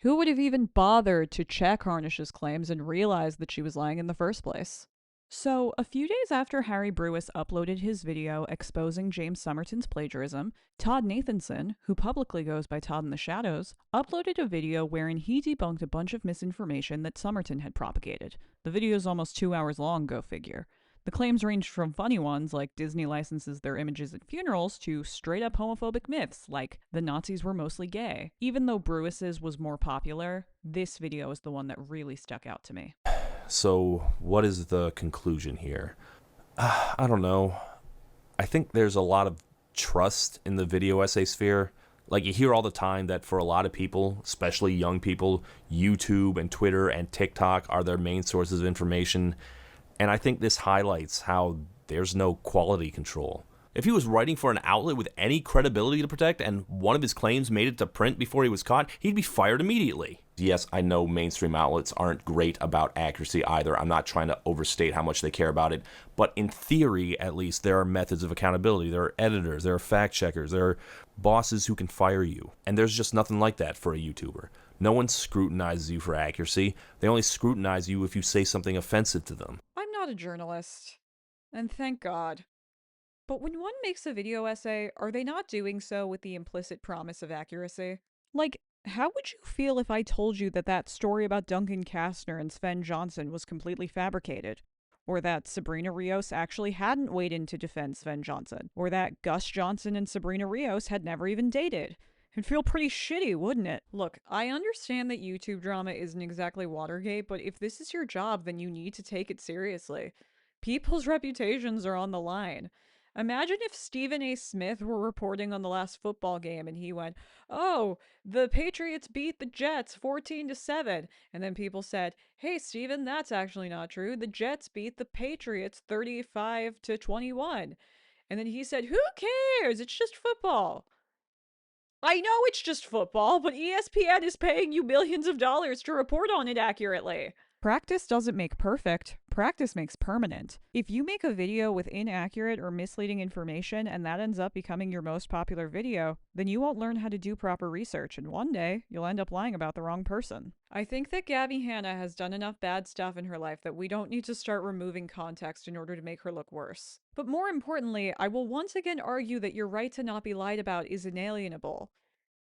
Who would have even bothered to check Harnish's claims and realize that she was lying in the first place? So, a few days after Harry Brewis uploaded his video exposing James Somerton's plagiarism, Todd Nathanson, who publicly goes by Todd in the Shadows, uploaded a video wherein he debunked a bunch of misinformation that Somerton had propagated. The video is almost 2 hours long, go figure. The claims ranged from funny ones, like Disney licenses their images at funerals, to straight up homophobic myths, like the Nazis were mostly gay. Even though Brewiss's was more popular, this video is the one that really stuck out to me. So, what is the conclusion here? I don't know. I think there's a lot of trust in the video essay sphere. Like, you hear all the time that for a lot of people, especially young people, YouTube and Twitter and TikTok are their main sources of information. And I think this highlights how there's no quality control. If he was writing for an outlet with any credibility to protect and one of his claims made it to print before he was caught, he'd be fired immediately. Yes, I know mainstream outlets aren't great about accuracy either. I'm not trying to overstate how much they care about it. But in theory, at least, there are methods of accountability. There are editors, there are fact checkers, there are bosses who can fire you. And there's just nothing like that for a YouTuber. No one scrutinizes you for accuracy. They only scrutinize you if you say something offensive to them. I'm not a journalist, and thank God. But when one makes a video essay, are they not doing so with the implicit promise of accuracy? Like, how would you feel if I told you that that story about Duncan Kastner and Sven Johnson was completely fabricated? Or that Sabrina Rios actually hadn't weighed in to defend Sven Johnson? Or that Gus Johnson and Sabrina Rios had never even dated? It'd feel pretty shitty, wouldn't it? Look, I understand that YouTube drama isn't exactly Watergate, but if this is your job, then you need to take it seriously. People's reputations are on the line. Imagine if Stephen A. Smith were reporting on the last football game and he went, "Oh, the Patriots beat the Jets 14-7." And then people said, "Hey, Stephen, that's actually not true. The Jets beat the Patriots 35-21." And then he said, "Who cares? It's just football." I know it's just football, but ESPN is paying you millions of dollars to report on it accurately. Practice doesn't make perfect. Practice makes permanent. If you make a video with inaccurate or misleading information and that ends up becoming your most popular video, then you won't learn how to do proper research, and one day you'll end up lying about the wrong person. I think that Gabby Hanna has done enough bad stuff in her life that we don't need to start removing context in order to make her look worse. But more importantly, I will once again argue that your right to not be lied about is inalienable.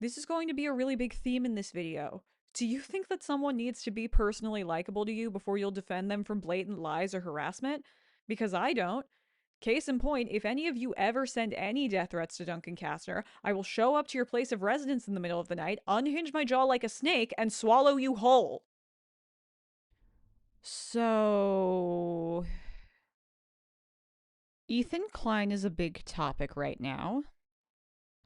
This is going to be a really big theme in this video. Do you think that someone needs to be personally likable to you before you'll defend them from blatant lies or harassment? Because I don't. Case in point, if any of you ever send any death threats to Duncan Kastner, I will show up to your place of residence in the middle of the night, unhinge my jaw like a snake, and swallow you whole. So... Ethan Klein is a big topic right now.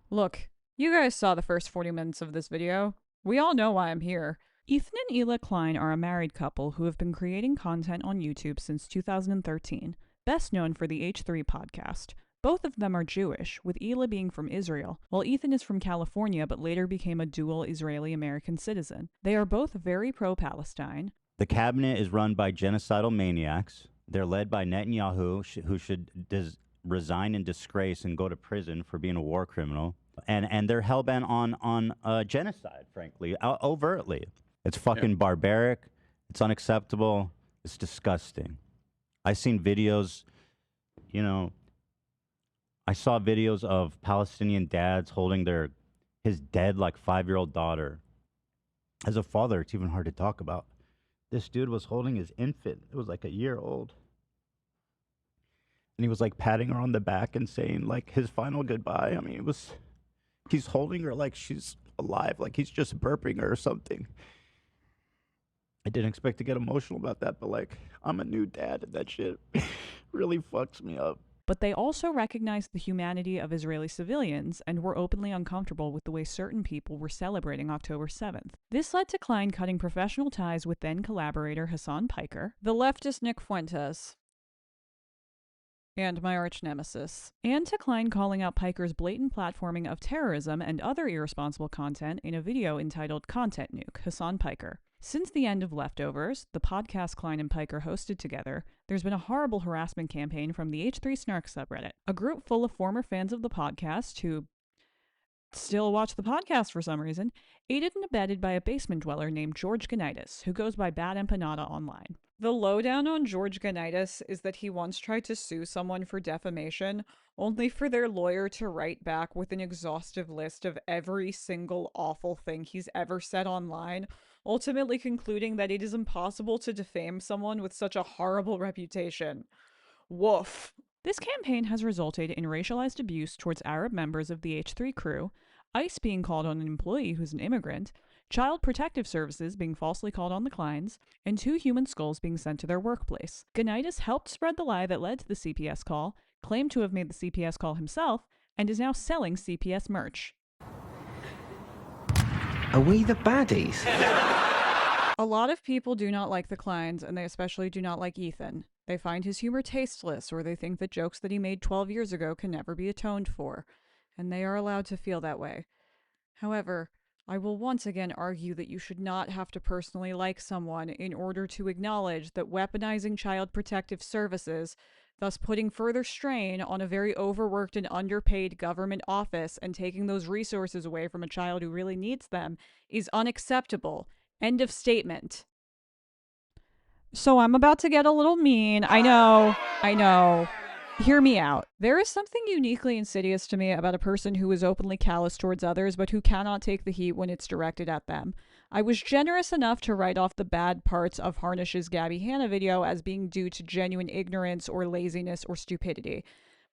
Look, you guys saw the first 40 minutes of this video. We all know why I'm here. Ethan and Ela Klein are a married couple who have been creating content on YouTube since 2013, best known for the H3 podcast. Both of them are Jewish, with Ela being from Israel, while Ethan is from California but later became a dual Israeli-American citizen. They are both very pro-Palestine. The cabinet is run by genocidal maniacs. They're led by Netanyahu, who should resign in disgrace and go to prison for being a war criminal. And they're hellbent on genocide, frankly, overtly. It's fucking barbaric. It's unacceptable. It's disgusting. I've seen videos, I saw videos of Palestinian dads holding his dead, like, 5-year-old daughter. As a father, it's even hard to talk about. This dude was holding his infant. It was like a year old. And he was, like, patting her on the back and saying, like, his final goodbye. I mean, he's holding her like she's alive, like he's just burping her or something. I didn't expect to get emotional about that, but, like, I'm a new dad, and that shit really fucks me up. But they also recognized the humanity of Israeli civilians and were openly uncomfortable with the way certain people were celebrating October 7th. This led to Klein cutting professional ties with then collaborator Hassan Piker, the leftist Nick Fuentes, and my arch nemesis, and to Klein calling out Piker's blatant platforming of terrorism and other irresponsible content in a video entitled Content Nuke, Hassan Piker. Since the end of Leftovers, the podcast Klein and Piker hosted together, there's been a horrible harassment campaign from the H3 Snark subreddit, a group full of former fans of the podcast who still watch the podcast for some reason, aided and abetted by a basement dweller named George Ganitis, who goes by Bad Empanada online. The lowdown on George Ganitis is that he once tried to sue someone for defamation, only for their lawyer to write back with an exhaustive list of every single awful thing he's ever said online, ultimately concluding that it is impossible to defame someone with such a horrible reputation. Woof. This campaign has resulted in racialized abuse towards Arab members of the H3 crew, ICE being called on an employee who's an immigrant, Child Protective Services being falsely called on the Kleins, and 2 human skulls being sent to their workplace. Gonitis helped spread the lie that led to the CPS call, claimed to have made the CPS call himself, and is now selling CPS merch. Are we the baddies? A lot of people do not like the Kleins, and they especially do not like Ethan. They find his humor tasteless, or they think that jokes that he made 12 years ago can never be atoned for, and they are allowed to feel that way. However, I will once again argue that you should not have to personally like someone in order to acknowledge that weaponizing Child Protective Services, thus putting further strain on a very overworked and underpaid government office and taking those resources away from a child who really needs them, is unacceptable. End of statement. So I'm about to get a little mean. I know. Hear me out. There is something uniquely insidious to me about a person who is openly callous towards others, but who cannot take the heat when it's directed at them. I was generous enough to write off the bad parts of Harnish's Gabby Hanna video as being due to genuine ignorance or laziness or stupidity,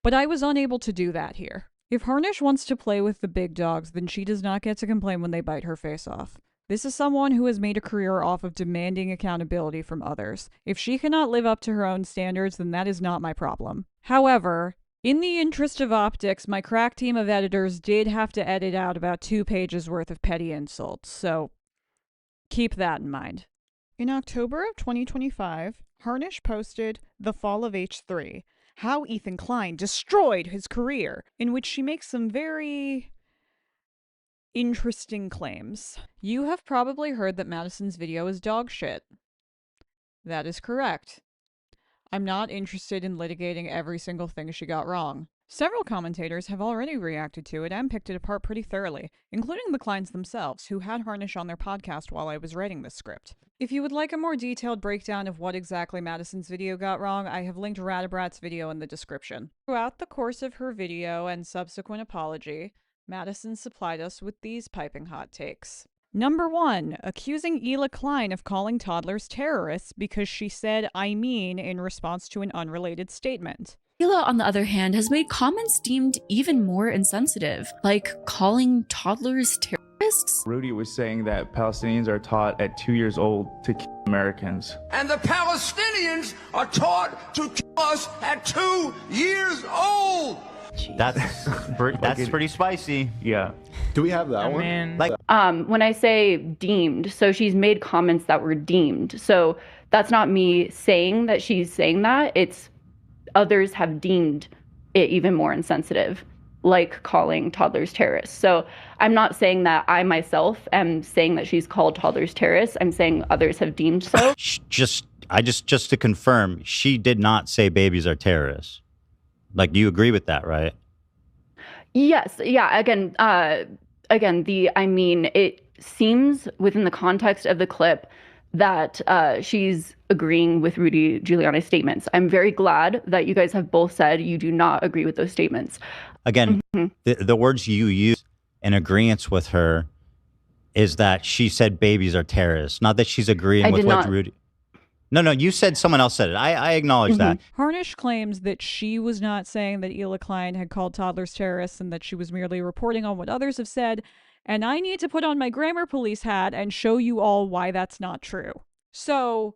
but I was unable to do that here. If Harnish wants to play with the big dogs, then she does not get to complain when they bite her face off. This is someone who has made a career off of demanding accountability from others. If she cannot live up to her own standards, then that is not my problem. However, in the interest of optics, my crack team of editors did have to edit out about 2 pages worth of petty insults, so keep that in mind. In October of 2025, Harnish posted The Fall of H3, How Ethan Klein Destroyed His Career, in which she makes some very interesting claims. You have probably heard that Madison's video is dog shit. That is correct. I'm not interested in litigating every single thing she got wrong. Several commentators have already reacted to it and picked it apart pretty thoroughly, including the Kleins themselves, who had Harnish on their podcast while I was writing this script. If you would like a more detailed breakdown of what exactly Madison's video got wrong, I have linked Radabrat's video in the description. Throughout the course of her video and subsequent apology, Madison supplied us with these piping hot takes. Number 1, accusing Ela Klein of calling toddlers terrorists because she said "I mean" in response to an unrelated statement. Ela, on the other hand, has made comments deemed even more insensitive, like calling toddlers terrorists. Rudy was saying that Palestinians are taught at 2 years old to kill Americans. And the Palestinians are taught to kill us at 2 years old. That's pretty spicy. Yeah. Do we have that one? Like, when I say deemed, so she's made comments that were deemed. So that's not me saying that she's saying that. It's others have deemed it even more insensitive, like calling toddlers terrorists. So I'm not saying that I myself am saying that she's called toddlers terrorists. I'm saying others have deemed so. just to confirm, she did not say babies are terrorists. Like, do you agree with that, right? Yes. Yeah. Again, it seems within the context of the clip that she's agreeing with Rudy Giuliani's statements. I'm very glad that you guys have both said you do not agree with those statements. Again, the words you use in agreement with her is that she said babies are terrorists, not that she's agreeing with what Rudy... No, you said someone else said it. I acknowledge that. Harnish claims that she was not saying that Ela Klein had called toddlers terrorists and that she was merely reporting on what others have said, and I need to put on my grammar police hat and show you all why that's not true. So,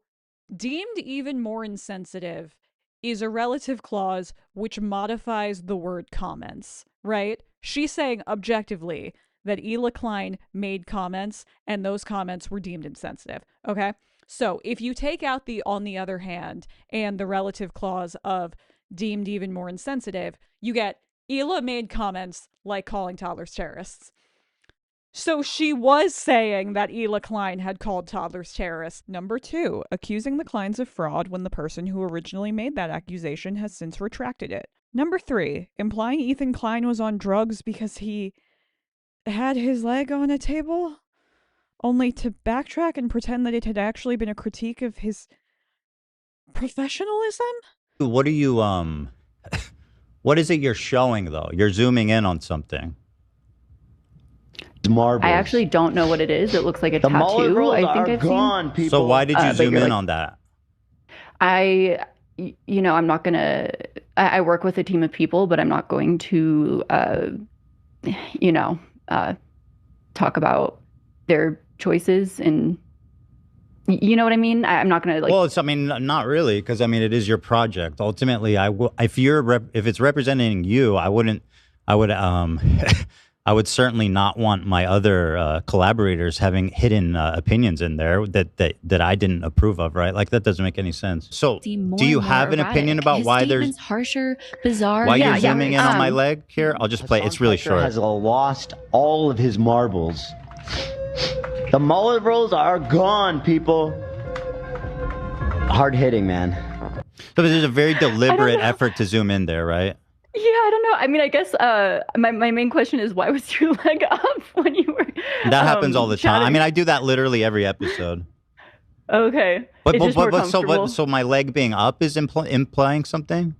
deemed even more insensitive is a relative clause which modifies the word comments, right? She's saying objectively that Ela Klein made comments and those comments were deemed insensitive, okay? So if you take out the "on the other hand" and the relative clause of deemed even more insensitive, you get Ela made comments like calling toddlers terrorists. So she was saying that Ela Klein had called toddlers terrorists. Number 2, accusing the Kleins of fraud when the person who originally made that accusation has since retracted it. Number 3, implying Ethan Klein was on drugs because he had his leg on a table, only to backtrack and pretend that it had actually been a critique of his professionalism? What are you, what is it you're showing, though? You're zooming in on something. Marbles. I actually don't know what it is. It looks like a tattoo. I think I've seen. So why did you zoom in on that? I you know, I'm not going to, I work with a team of people, but I'm not going to, you know, talk about their choices and, you know what I mean? I'm not going to like. Well, I mean, not really, because I mean, it is your project. Ultimately, if it's representing you, I would I would certainly not want my other collaborators having hidden opinions in there that I didn't approve of, right? Like that doesn't make any sense. So, do you have an opinion about why there's harsher, bizarre? why you're zooming in on my leg here? I'll just play. It's really short. Has lost all of his marbles. The mullet rolls are gone, people. Hard hitting, man. So there's a very deliberate effort to zoom in there, right? Yeah, I don't know. I mean, I guess my main question is, why was your leg up when you were That happens all the time. I mean, I do that literally every episode. Okay. So my leg being up is implying something?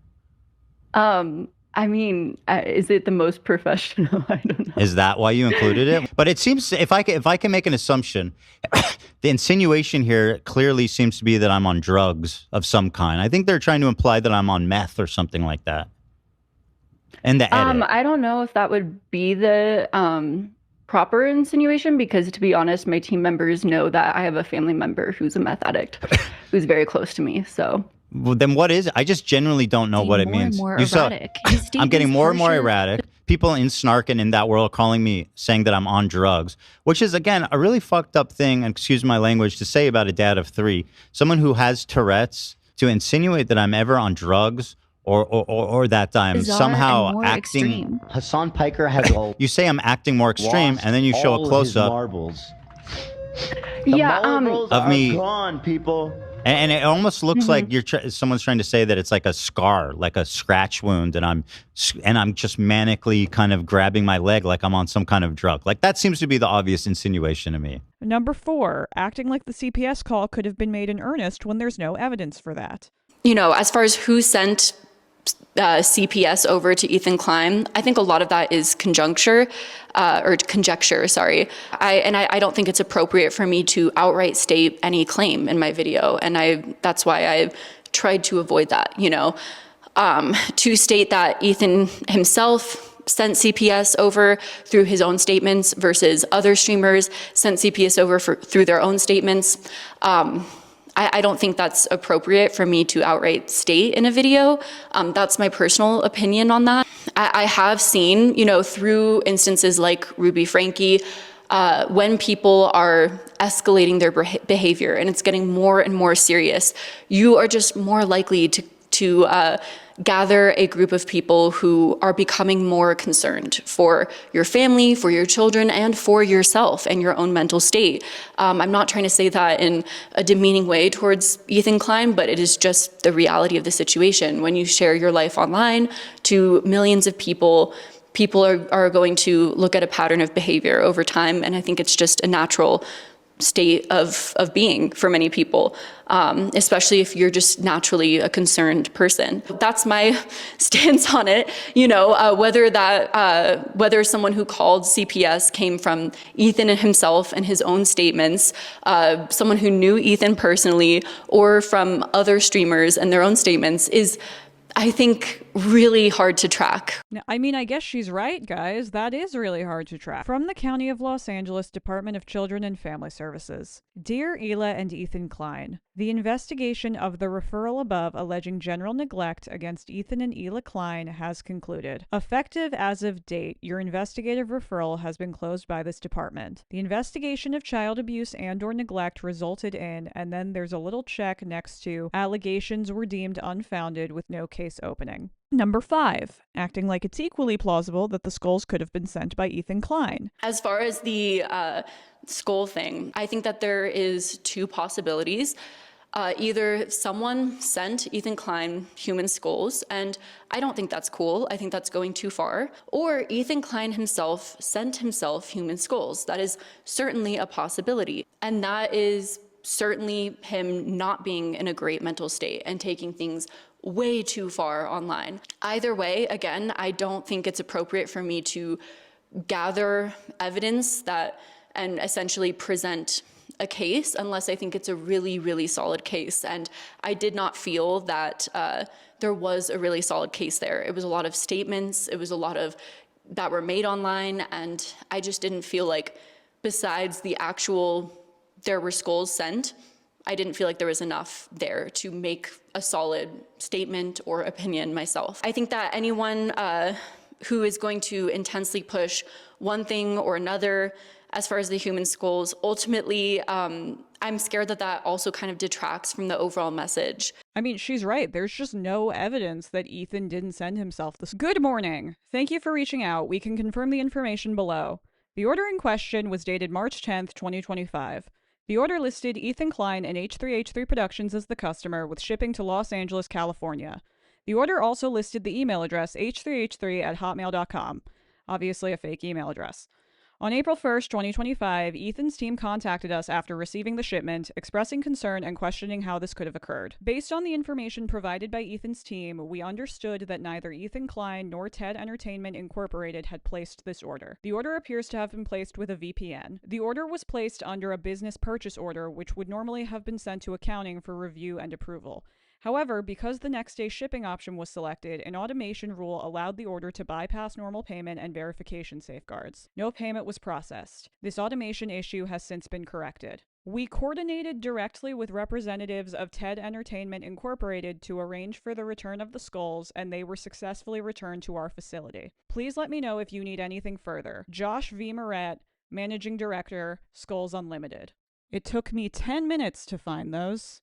I mean, is it the most professional? I don't know. Is that why you included it? But it seems, if I can make an assumption, the insinuation here clearly seems to be that I'm on drugs of some kind. I think they're trying to imply that I'm on meth or something like that. And the edit. I don't know if that would be the proper insinuation, because to be honest, my team members know that I have a family member who's a meth addict, who's very close to me. So. Well, then what is it? I just genuinely don't know what it means. More erratic. I'm getting more and more erratic. People in Snark and in that world calling me, saying that I'm on drugs, which is, again, a really fucked up thing, and excuse my language, to say about a dad of 3. Someone who has Tourette's, to insinuate that I'm ever on drugs or that I'm somehow acting. Extreme. Hassan Piker has you say I'm acting more extreme, and then you show a close-up. Marbles. Of me. Gone, people. And it almost looks like someone's trying to say that it's like a scar, like a scratch wound, and I'm just manically kind of grabbing my leg like I'm on some kind of drug. Like that seems to be the obvious insinuation to me. Number 4, acting like the CPS call could have been made in earnest when there's no evidence for that. You know, as far as who sent CPS over to Ethan Klein, I think a lot of that is conjecture, sorry. I don't think it's appropriate for me to outright state any claim in my video, and that's why I tried to avoid that, you know. To state that Ethan himself sent CPS over through his own statements versus other streamers sent CPS over through their own statements, I don't think that's appropriate for me to outright state in a video. That's my personal opinion on that. I have seen, you know, through instances like Ruby Frankie, when people are escalating their behavior and it's getting more and more serious, you are just more likely to gather a group of people who are becoming more concerned for your family, for your children, and for yourself and your own mental state. I'm not trying to say that in a demeaning way towards Ethan Klein, but it is just the reality of the situation. When you share your life online to millions of people, people are going to look at a pattern of behavior over time, and I think it's just a natural state of being for many people, especially if you're just naturally a concerned person. That's my stance on it. You know, whether someone who called CPS came from Ethan himself and his own statements, someone who knew Ethan personally, or from other streamers and their own statements is, I think, really hard to track. I mean, I guess she's right, guys. That is really hard to track. From the County of Los Angeles Department of Children and Family Services. Dear Ela and Ethan Klein, the investigation of the referral above alleging general neglect against Ethan and Ela Klein has concluded. Effective as of date, your investigative referral has been closed by this department. The investigation of child abuse and/or neglect resulted in, and then there's a little check next to, allegations were deemed unfounded with no case opening. Number 5, acting like it's equally plausible that the skulls could have been sent by Ethan Klein. As far as the skull thing, I think that there is 2 possibilities. Either someone sent Ethan Klein human skulls, and I don't think that's cool. I think that's going too far. Or Ethan Klein himself sent himself human skulls. That is certainly a possibility. And that is certainly him not being in a great mental state and taking things way too far online. Either way, again, I don't think it's appropriate for me to gather evidence that and essentially present a case unless I think it's a really, really solid case. And I did not feel that there was a really solid case there. It was a lot of statements. It was a lot of that were made online. And I just didn't feel like, besides the actual, there were skulls sent, I didn't feel like there was enough there to make a solid statement or opinion myself. I think that anyone who is going to intensely push one thing or another as far as the human skulls, ultimately, I'm scared that that also kind of detracts from the overall message. I mean, she's right. There's just no evidence that Ethan didn't send himself this. Good morning. Thank you for reaching out. We can confirm the information below. The order in question was dated March 10th, 2025. The order listed Ethan Klein and H3H3 Productions as the customer with shipping to Los Angeles, California. The order also listed the email address h3h3@hotmail.com. Obviously a fake email address. On April 1st, 2025, Ethan's team contacted us after receiving the shipment, expressing concern and questioning how this could have occurred. Based on the information provided by Ethan's team, we understood that neither Ethan Klein nor TED Entertainment Incorporated had placed this order. The order appears to have been placed with a VPN. The order was placed under a business purchase order, which would normally have been sent to accounting for review and approval. However, because the next day shipping option was selected, an automation rule allowed the order to bypass normal payment and verification safeguards. No payment was processed. This automation issue has since been corrected. We coordinated directly with representatives of TED Entertainment Incorporated to arrange for the return of the skulls, and they were successfully returned to our facility. Please let me know if you need anything further. Josh V. Moret, Managing Director, Skulls Unlimited. It took me 10 minutes to find those.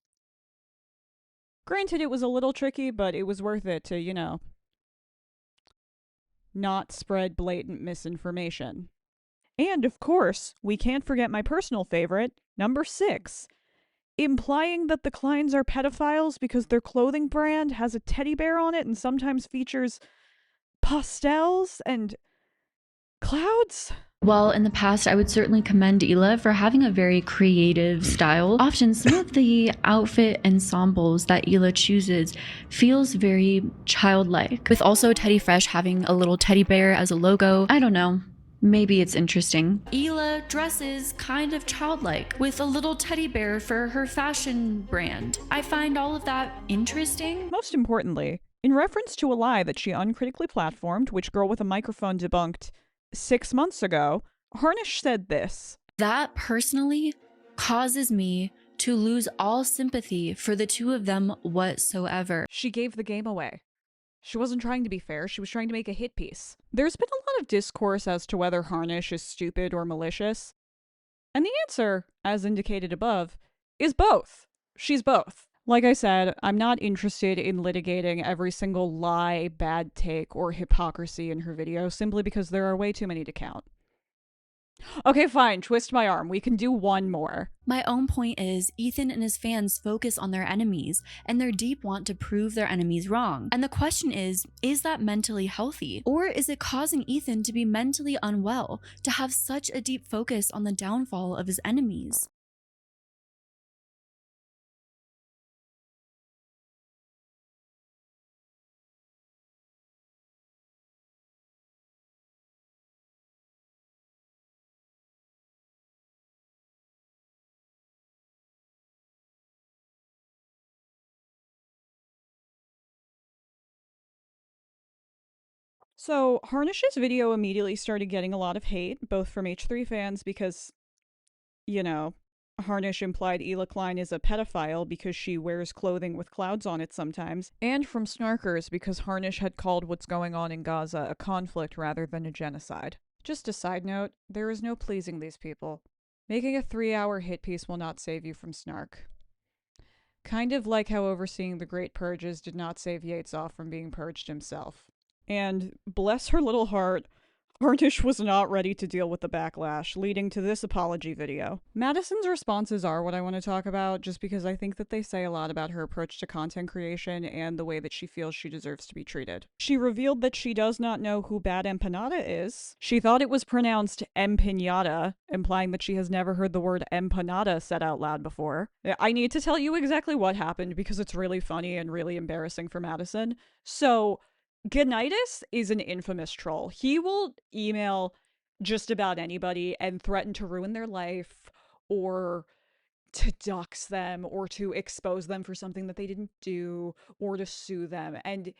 Granted, it was a little tricky, but it was worth it to, you know, not spread blatant misinformation. And, of course, we can't forget my personal favorite, number 6. Implying that the Kleins are pedophiles because their clothing brand has a teddy bear on it and sometimes features pastels and clouds? While in the past, I would certainly commend Ela for having a very creative style. Often, some of the outfit ensembles that Ela chooses feels very childlike. With also Teddy Fresh having a little teddy bear as a logo, I don't know. Maybe it's interesting. Ela dresses kind of childlike with a little teddy bear for her fashion brand. I find all of that interesting. Most importantly, in reference to a lie that she uncritically platformed, which Girl with a Microphone debunked 6 months ago, Harnish said this. That personally causes me to lose all sympathy for the two of them whatsoever. She gave the game away. She wasn't trying to be fair, she was trying to make a hit piece. There's been a lot of discourse as to whether Harnish is stupid or malicious. And the answer, as indicated above, is both. She's both. Like I said, I'm not interested in litigating every single lie, bad take, or hypocrisy in her video simply because there are way too many to count. Okay, fine, twist my arm. We can do one more. My own point is, Ethan and his fans focus on their enemies and their deep want to prove their enemies wrong. And the question is that mentally healthy? Or is it causing Ethan to be mentally unwell, to have such a deep focus on the downfall of his enemies? So, Harnish's video immediately started getting a lot of hate, both from H3 fans because, you know, Harnish implied Ela Klein is a pedophile because she wears clothing with clouds on it sometimes, and from snarkers because Harnish had called what's going on in Gaza a conflict rather than a genocide. Just a side note, there is no pleasing these people. Making a 3-hour hit piece will not save you from snark. Kind of like how overseeing the Great Purges did not save Yates off from being purged himself. And bless her little heart, Harnish was not ready to deal with the backlash, leading to this apology video. Madison's responses are what I want to talk about, just because I think that they say a lot about her approach to content creation and the way that she feels she deserves to be treated. She revealed that she does not know who Bad Empanada is. She thought it was pronounced empanada, implying that she has never heard the word empanada said out loud before. I need to tell you exactly what happened because it's really funny and really embarrassing for Madison. So, Genitis is an infamous troll. He will email just about anybody and threaten to ruin their life or to dox them or to expose them for something that they didn't do or to sue them. And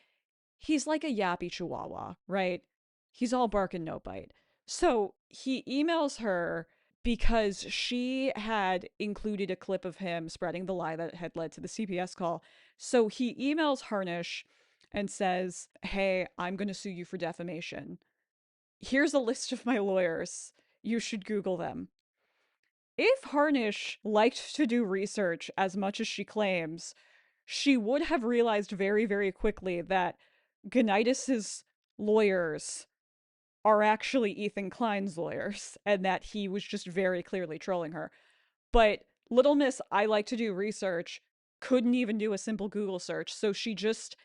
he's like a yappy chihuahua, right? He's all bark and no bite. So he emails her because she had included a clip of him spreading the lie that had led to the CPS call. So he emails Harnish and says, "Hey, I'm going to sue you for defamation. Here's a list of my lawyers. You should Google them." If Harnish liked to do research as much as she claims, she would have realized very, very quickly that Ganitis's lawyers are actually Ethan Klein's lawyers, and that he was just very clearly trolling her. But Little Miss, I like to do research, couldn't even do a simple Google search, so she just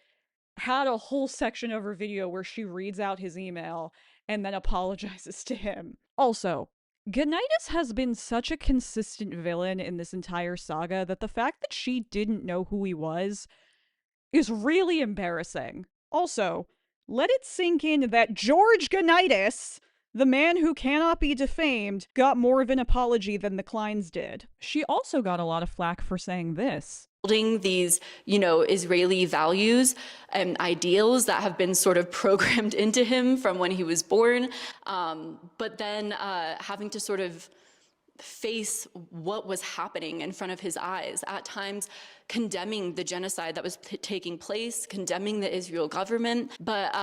had a whole section of her video where she reads out his email and then apologizes to him. Also, Ganitis has been such a consistent villain in this entire saga that the fact that she didn't know who he was is really embarrassing. Also, let it sink in that George Ganitis, the man who cannot be defamed, got more of an apology than the Kleins did. She also got a lot of flack for saying this. Building these, Israeli values and ideals that have been sort of programmed into him from when he was born, but then having to sort of face what was happening in front of his eyes, at times condemning the genocide that was taking place, condemning the Israel government, but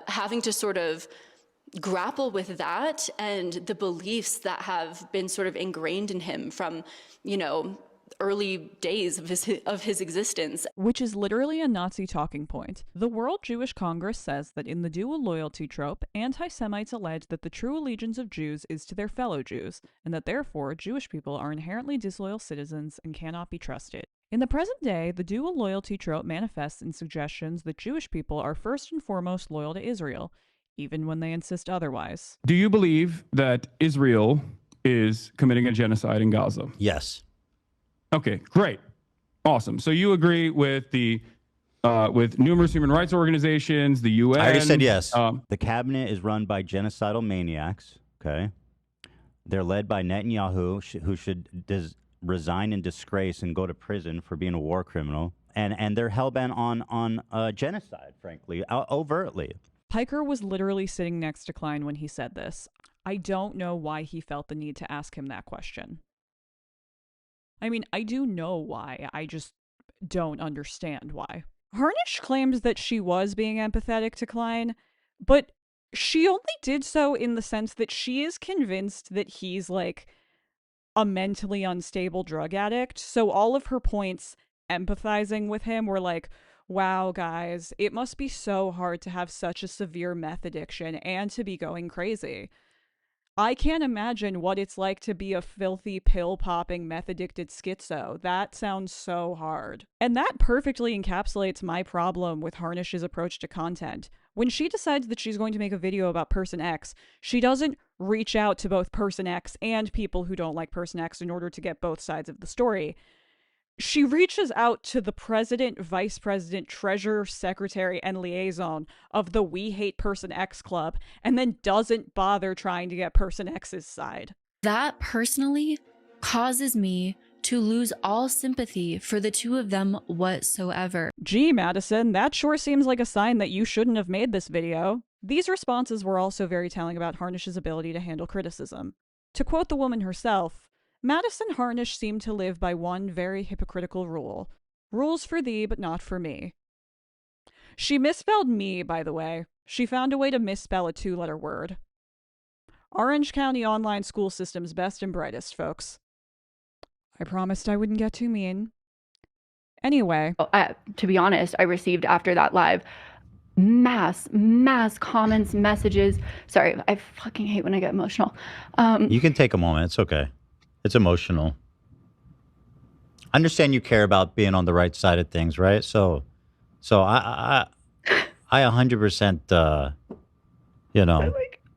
having to sort of grapple with that and the beliefs that have been sort of ingrained in him from, early days of his existence. Which is literally a Nazi talking point. The World Jewish Congress says that in the dual loyalty trope, anti-Semites allege that the true allegiance of Jews is to their fellow Jews, and that therefore Jewish people are inherently disloyal citizens and cannot be trusted. In the present day, the dual loyalty trope manifests in suggestions that Jewish people are first and foremost loyal to Israel, even when they insist otherwise. Do you believe that Israel is committing a genocide in Gaza? Yes. Okay, great. Awesome. So you agree with with numerous human rights organizations, the UN? I already said yes. The cabinet is run by genocidal maniacs, okay? They're led by Netanyahu, who should resign in disgrace and go to prison for being a war criminal. And they're hell-bent on genocide, frankly, overtly. Piker was literally sitting next to Klein when he said this. I don't know why he felt the need to ask him that question. I mean, I do know why, I just don't understand why. Harnish claims that she was being empathetic to Klein, but she only did so in the sense that she is convinced that he's like a mentally unstable drug addict. So all of her points empathizing with him were like, wow, guys, it must be so hard to have such a severe meth addiction and to be going crazy. I can't imagine what it's like to be a filthy, pill-popping, meth-addicted schizo. That sounds so hard. And that perfectly encapsulates my problem with Harnish's approach to content. When she decides that she's going to make a video about Person X, she doesn't reach out to both Person X and people who don't like Person X in order to get both sides of the story. She reaches out to the president, vice president, treasurer, secretary, and liaison of the We Hate Person X club, and then doesn't bother trying to get Person X's side. That personally causes me to lose all sympathy for the two of them whatsoever. Gee, Madison, that sure seems like a sign that you shouldn't have made this video. These responses were also very telling about Harnish's ability to handle criticism. To quote the woman herself, Madison Harnish seemed to live by one very hypocritical rule. Rules for thee, but not for me. She misspelled me, by the way. She found a way to misspell a two-letter word. Orange County online school system's best and brightest, folks. I promised I wouldn't get too mean. Anyway. To be honest, I received after that live mass comments, messages. Sorry, I fucking hate when I get emotional. You can take a moment. It's okay. It's emotional. I understand you care about being on the right side of things, right? So I 100%,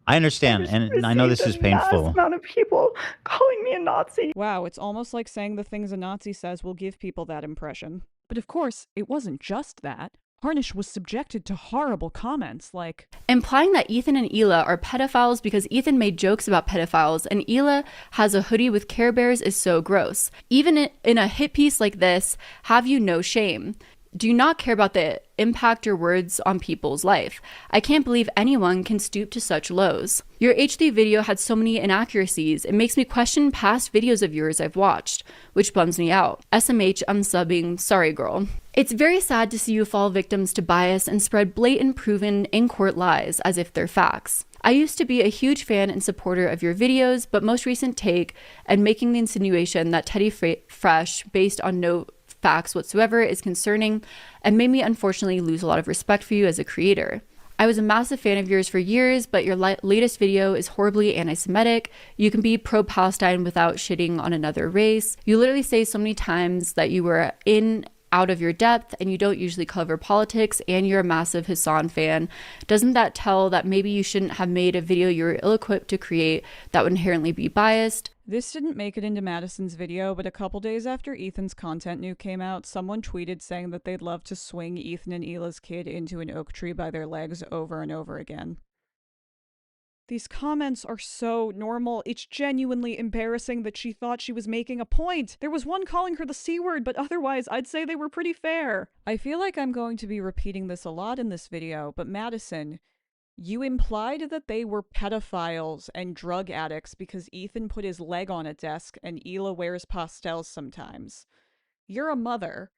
I understand, and I know this is painful. Mass amount of people calling me a Nazi. Wow, it's almost like saying the things a Nazi says will give people that impression. But of course, it wasn't just that. Harnish was subjected to horrible comments like implying that Ethan and Hila are pedophiles because Ethan made jokes about pedophiles and Hila has a hoodie with Care Bears is so gross. Even in a hit piece like this, have you no shame? Do you not care about the impact your words on people's life? I can't believe anyone can stoop to such lows. Your H3 video had so many inaccuracies, it makes me question past videos of yours I've watched, which bums me out. SMH unsubbing, sorry girl. It's very sad to see you fall victims to bias and spread blatant proven in-court lies as if they're facts. I used to be a huge fan and supporter of your videos, but most recent take and making the insinuation that Teddy Fresh, based on no facts whatsoever, is concerning and made me unfortunately lose a lot of respect for you as a creator. I was a massive fan of yours for years, but your latest video is horribly anti-Semitic. You can be pro-Palestine without shitting on another race. You literally say so many times that you were out of your depth and you don't usually cover politics and you're a massive Hassan fan. Doesn't that tell that maybe you shouldn't have made a video you were ill-equipped to create that would inherently be biased? This didn't make it into Madison's video, but a couple days after Ethan's content new came out, someone tweeted saying that they'd love to swing Ethan and Hila's kid into an oak tree by their legs over and over again. These comments are so normal. It's genuinely embarrassing that she thought she was making a point. There was one calling her the C word, but otherwise I'd say they were pretty fair. I feel like I'm going to be repeating this a lot in this video, but Madison, you implied that they were pedophiles and drug addicts because Ethan put his leg on a desk and Hila wears pastels sometimes. You're a mother.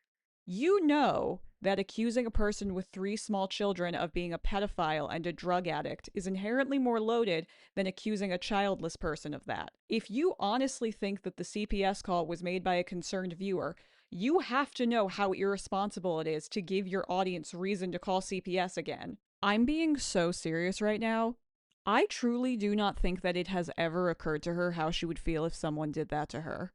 You know that accusing a person with 3 small children of being a pedophile and a drug addict is inherently more loaded than accusing a childless person of that. If you honestly think that the CPS call was made by a concerned viewer, you have to know how irresponsible it is to give your audience reason to call CPS again. I'm being so serious right now. I truly do not think that it has ever occurred to her how she would feel if someone did that to her.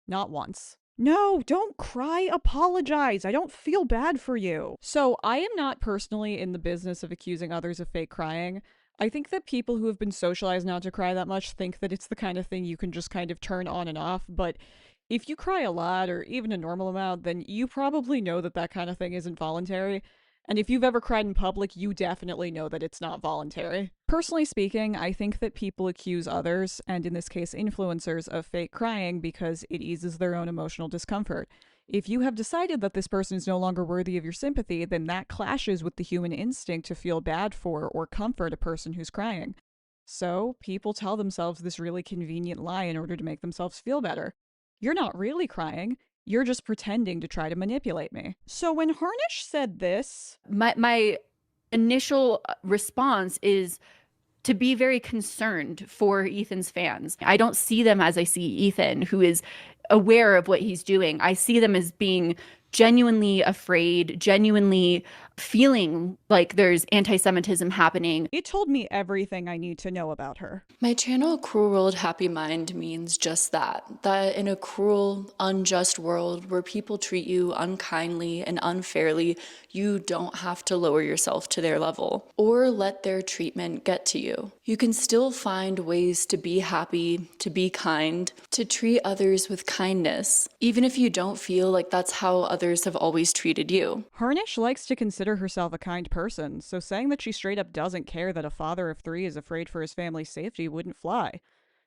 Not once. No, don't cry, apologize. I don't feel bad for you. So I am not personally in the business of accusing others of fake crying. I think that people who have been socialized not to cry that much think that it's the kind of thing you can just kind of turn on and off, but if you cry a lot or even a normal amount, then you probably know that that kind of thing isn't voluntary. And if you've ever cried in public, you definitely know that it's not voluntary. Personally speaking, I think that people accuse others, and in this case influencers, of fake crying because it eases their own emotional discomfort. If you have decided that this person is no longer worthy of your sympathy, then that clashes with the human instinct to feel bad for or comfort a person who's crying. So people tell themselves this really convenient lie in order to make themselves feel better. You're not really crying. You're just pretending to try to manipulate me. So when Harnish said this... My initial response is to be very concerned for Ethan's fans. I don't see them as I see Ethan, who is aware of what he's doing. I see them as being genuinely afraid, genuinely feeling like there's anti-Semitism happening. It told me everything I need to know about her. My channel, Cruel World Happy Mind, means just that in a cruel, unjust world where people treat you unkindly and unfairly, you don't have to lower yourself to their level or let their treatment get to you. You can still find ways to be happy, to be kind, to treat others with kindness, even if you don't feel like that's how others have always treated you. Harnish likes to consider herself a kind person, so saying that she straight up doesn't care that a father of 3 is afraid for his family's safety wouldn't fly.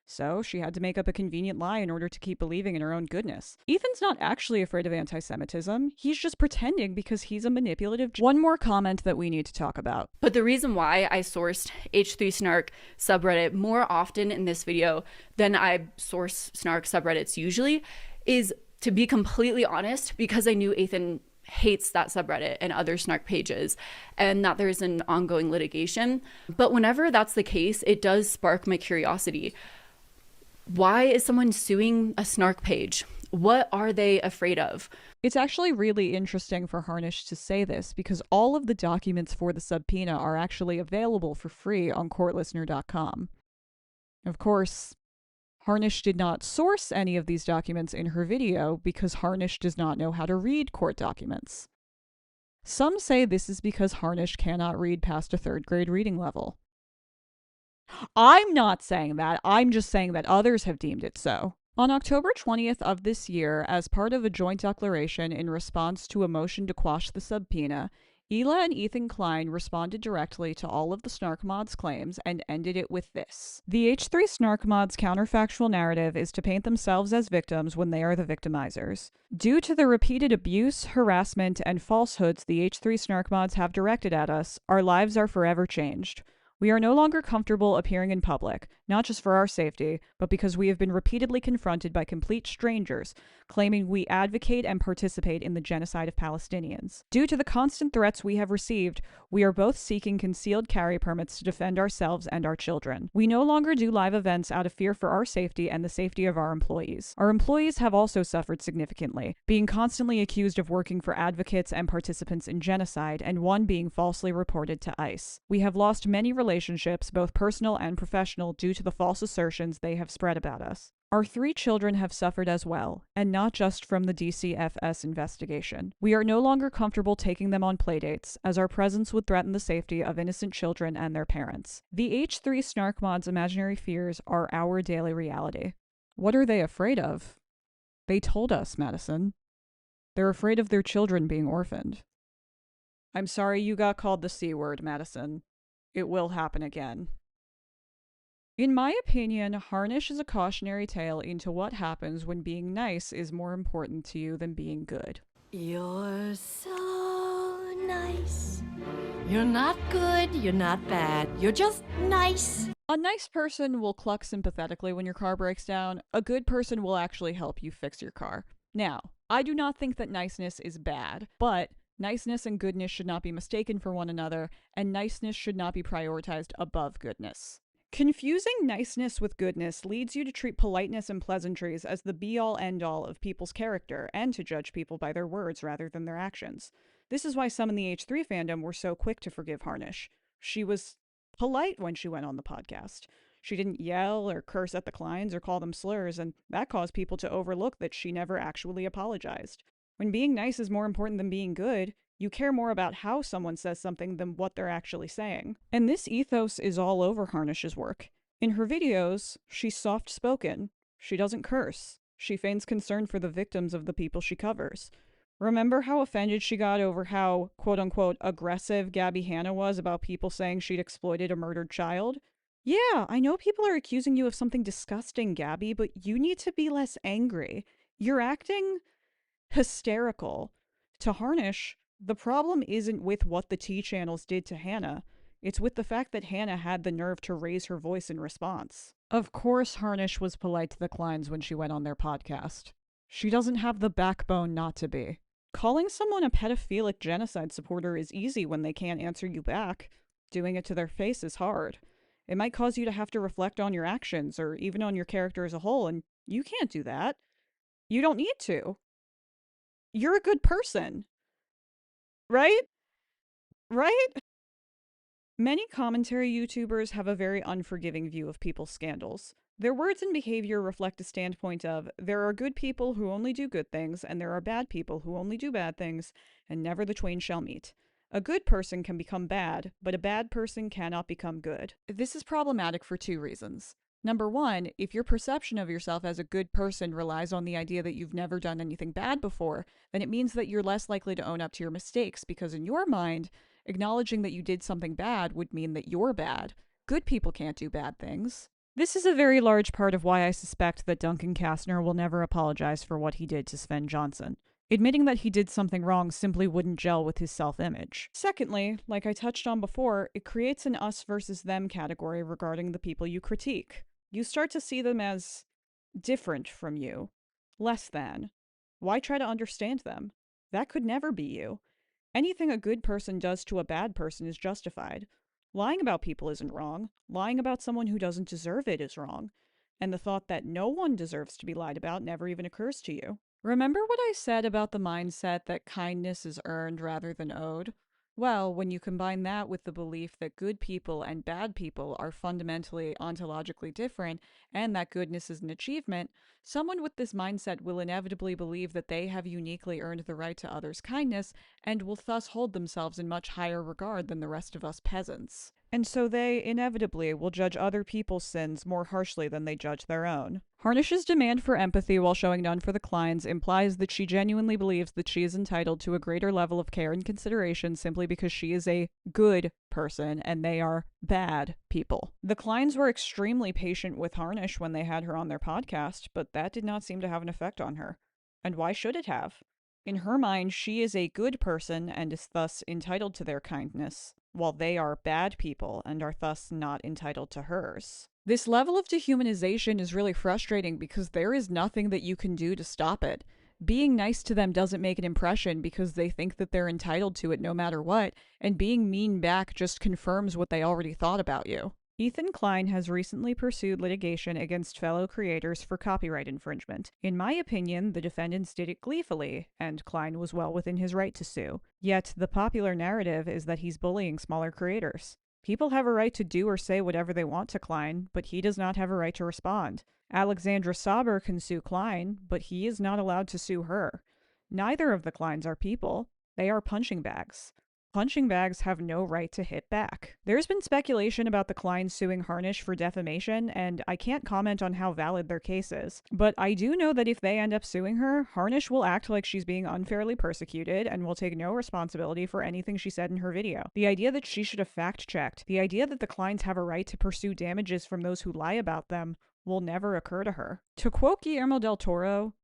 So she had to make up a convenient lie in order to keep believing in her own goodness. Ethan's not actually afraid of anti-Semitism. He's just pretending because he's a manipulative... One more comment that we need to talk about. But the reason why I sourced H3 Snark subreddit more often in this video than I source Snark subreddits usually is, to be completely honest, because I knew Ethan hates that subreddit and other Snark pages and that there's an ongoing litigation. But whenever that's the case, it does spark my curiosity. Why is someone suing a Snark page? What are they afraid of? It's actually really interesting for Harnish to say this because all of the documents for the subpoena are actually available for free on courtlistener.com. Of course, Harnish did not source any of these documents in her video because Harnish does not know how to read court documents. Some say this is because Harnish cannot read past a 3rd grade reading level. I'm not saying that. I'm just saying that others have deemed it so. On October 20th of this year, as part of a joint declaration in response to a motion to quash the subpoena, Hila and Ethan Klein responded directly to all of the Snark Mods' claims and ended it with this. The H3 Snark Mods' counterfactual narrative is to paint themselves as victims when they are the victimizers. Due to the repeated abuse, harassment, and falsehoods the H3 Snark Mods have directed at us, our lives are forever changed. We are no longer comfortable appearing in public, not just for our safety, but because we have been repeatedly confronted by complete strangers claiming we advocate and participate in the genocide of Palestinians. Due to the constant threats we have received, we are both seeking concealed carry permits to defend ourselves and our children. We no longer do live events out of fear for our safety and the safety of our employees. Our employees have also suffered significantly, being constantly accused of working for advocates and participants in genocide, and one being falsely reported to ICE. We have lost many relationships, both personal and professional, due to the false assertions they have spread about us. Our 3 children have suffered as well, and not just from the DCFS investigation. We are no longer comfortable taking them on playdates, as our presence would threaten the safety of innocent children and their parents. The H3 Snark Mods' imaginary fears are our daily reality. What are they afraid of? They told us, Madison. They're afraid of their children being orphaned. I'm sorry you got called the C word, Madison. It will happen again. In my opinion, Harnish is a cautionary tale into what happens when being nice is more important to you than being good. You're so nice. You're not good, you're not bad, you're just nice. A nice person will cluck sympathetically when your car breaks down. A good person will actually help you fix your car. Now, I do not think that niceness is bad, but niceness and goodness should not be mistaken for one another, and niceness should not be prioritized above goodness. Confusing niceness with goodness leads you to treat politeness and pleasantries as the be-all end-all of people's character, and to judge people by their words rather than their actions. This is why some in the H3 fandom were so quick to forgive Harnish. She was polite when she went on the podcast. She didn't yell or curse at the Kleins or call them slurs, and that caused people to overlook that she never actually apologized. When being nice is more important than being good, you care more about how someone says something than what they're actually saying. And this ethos is all over Harnish's work. In her videos, she's soft-spoken. She doesn't curse. She feigns concern for the victims of the people she covers. Remember how offended she got over how, quote-unquote, aggressive Gabby Hanna was about people saying she'd exploited a murdered child? Yeah, I know people are accusing you of something disgusting, Gabby, but you need to be less angry. You're acting hysterical. To Harnish, the problem isn't with what the T-channels did to Hannah. It's with the fact that Hannah had the nerve to raise her voice in response. Of course Harnish was polite to the Kleins when she went on their podcast. She doesn't have the backbone not to be. Calling someone a pedophilic genocide supporter is easy when they can't answer you back. Doing it to their face is hard. It might cause you to have to reflect on your actions or even on your character as a whole, and you can't do that. You don't need to. You're a good person. Right? Right? Many commentary YouTubers have a very unforgiving view of people's scandals. Their words and behavior reflect a standpoint of, there are good people who only do good things, and there are bad people who only do bad things, and never the twain shall meet. A good person can become bad, but a bad person cannot become good. This is problematic for 2 reasons. Number 1, if your perception of yourself as a good person relies on the idea that you've never done anything bad before, then it means that you're less likely to own up to your mistakes, because in your mind, acknowledging that you did something bad would mean that you're bad. Good people can't do bad things. This is a very large part of why I suspect that Duncan Kastner will never apologize for what he did to Sven Johnson. Admitting that he did something wrong simply wouldn't gel with his self-image. Secondly, like I touched on before, it creates an us versus them category regarding the people you critique. You start to see them as different from you, less than. Why try to understand them? That could never be you. Anything a good person does to a bad person is justified. Lying about people isn't wrong. Lying about someone who doesn't deserve it is wrong. And the thought that no one deserves to be lied about never even occurs to you. Remember what I said about the mindset that kindness is earned rather than owed? Well, when you combine that with the belief that good people and bad people are fundamentally ontologically different, and that goodness is an achievement, someone with this mindset will inevitably believe that they have uniquely earned the right to others' kindness, and will thus hold themselves in much higher regard than the rest of us peasants. and so they inevitably will judge other people's sins more harshly than they judge their own. Harnish's demand for empathy while showing none for the Kleins implies that she genuinely believes that she is entitled to a greater level of care and consideration simply because she is a good person and they are bad people. The Kleins were extremely patient with Harnish when they had her on their podcast, but that did not seem to have an effect on her. And why should it have? In her mind, she is a good person and is thus entitled to their kindness, while they are bad people and are thus not entitled to hers. This level of dehumanization is really frustrating because there is nothing that you can do to stop it. Being nice to them doesn't make an impression because they think that they're entitled to it no matter what, and being mean back just confirms what they already thought about you. Ethan Klein has recently pursued litigation against fellow creators for copyright infringement. In my opinion, the defendants did it gleefully, and Klein was well within his right to sue. Yet, the popular narrative is that he's bullying smaller creators. People have a right to do or say whatever they want to Klein, but he does not have a right to respond. Alexandra Saber can sue Klein, but he is not allowed to sue her. Neither of the Kleins are people. They are punching bags. Punching bags have no right to hit back. There's been speculation about the Kleins suing Harnish for defamation, and I can't comment on how valid their case is. But I do know that if they end up suing her, Harnish will act like she's being unfairly persecuted and will take no responsibility for anything she said in her video. The idea that she should have fact-checked, the idea that the Kleins have a right to pursue damages from those who lie about them, will never occur to her. To quote Guillermo del Toro,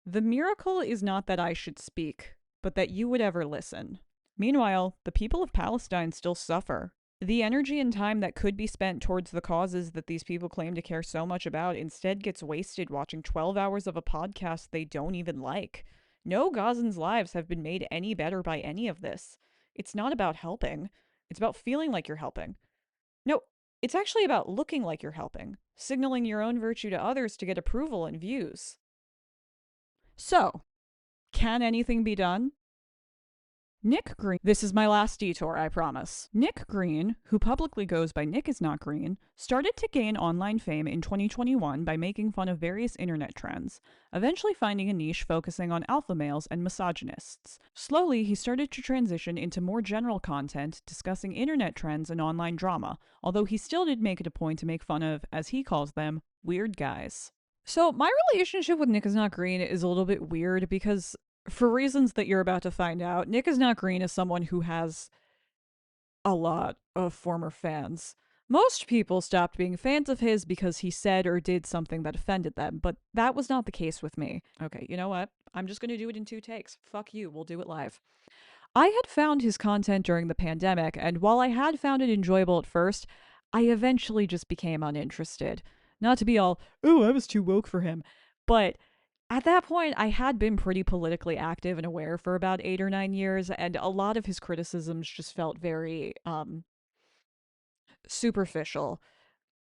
"The miracle is not that I should speak, but that you would ever listen." Meanwhile, the people of Palestine still suffer. The energy and time that could be spent towards the causes that these people claim to care so much about instead gets wasted watching 12 hours of a podcast they don't even like. No Gazans' lives have been made any better by any of this. It's not about helping. It's about feeling like you're helping. No, it's actually about looking like you're helping, signaling your own virtue to others to get approval and views. So, can anything be done? Nick Green. This is my last detour, I promise. Nick Green, who publicly goes by Nick is Not Green, started to gain online fame in 2021 by making fun of various internet trends, eventually finding a niche focusing on alpha males and misogynists. Slowly, he started to transition into more general content discussing internet trends and online drama, although he still did make it a point to make fun of, as he calls them, weird guys. So, my relationship with Nick is Not Green is a little bit weird because, for reasons that you're about to find out, Nick is Not Green is someone who has a lot of former fans. Most people stopped being fans of his because he said or did something that offended them, but that was not the case with me. Okay, you know what? I'm just going to do it in 2 takes. Fuck you, we'll do it live. I had found his content during the pandemic, and while I had found it enjoyable at first, I eventually just became uninterested. Not to be all, oh, I was too woke for him, but at that point, I had been pretty politically active and aware for about 8 or 9 years, and a lot of his criticisms just felt very, superficial.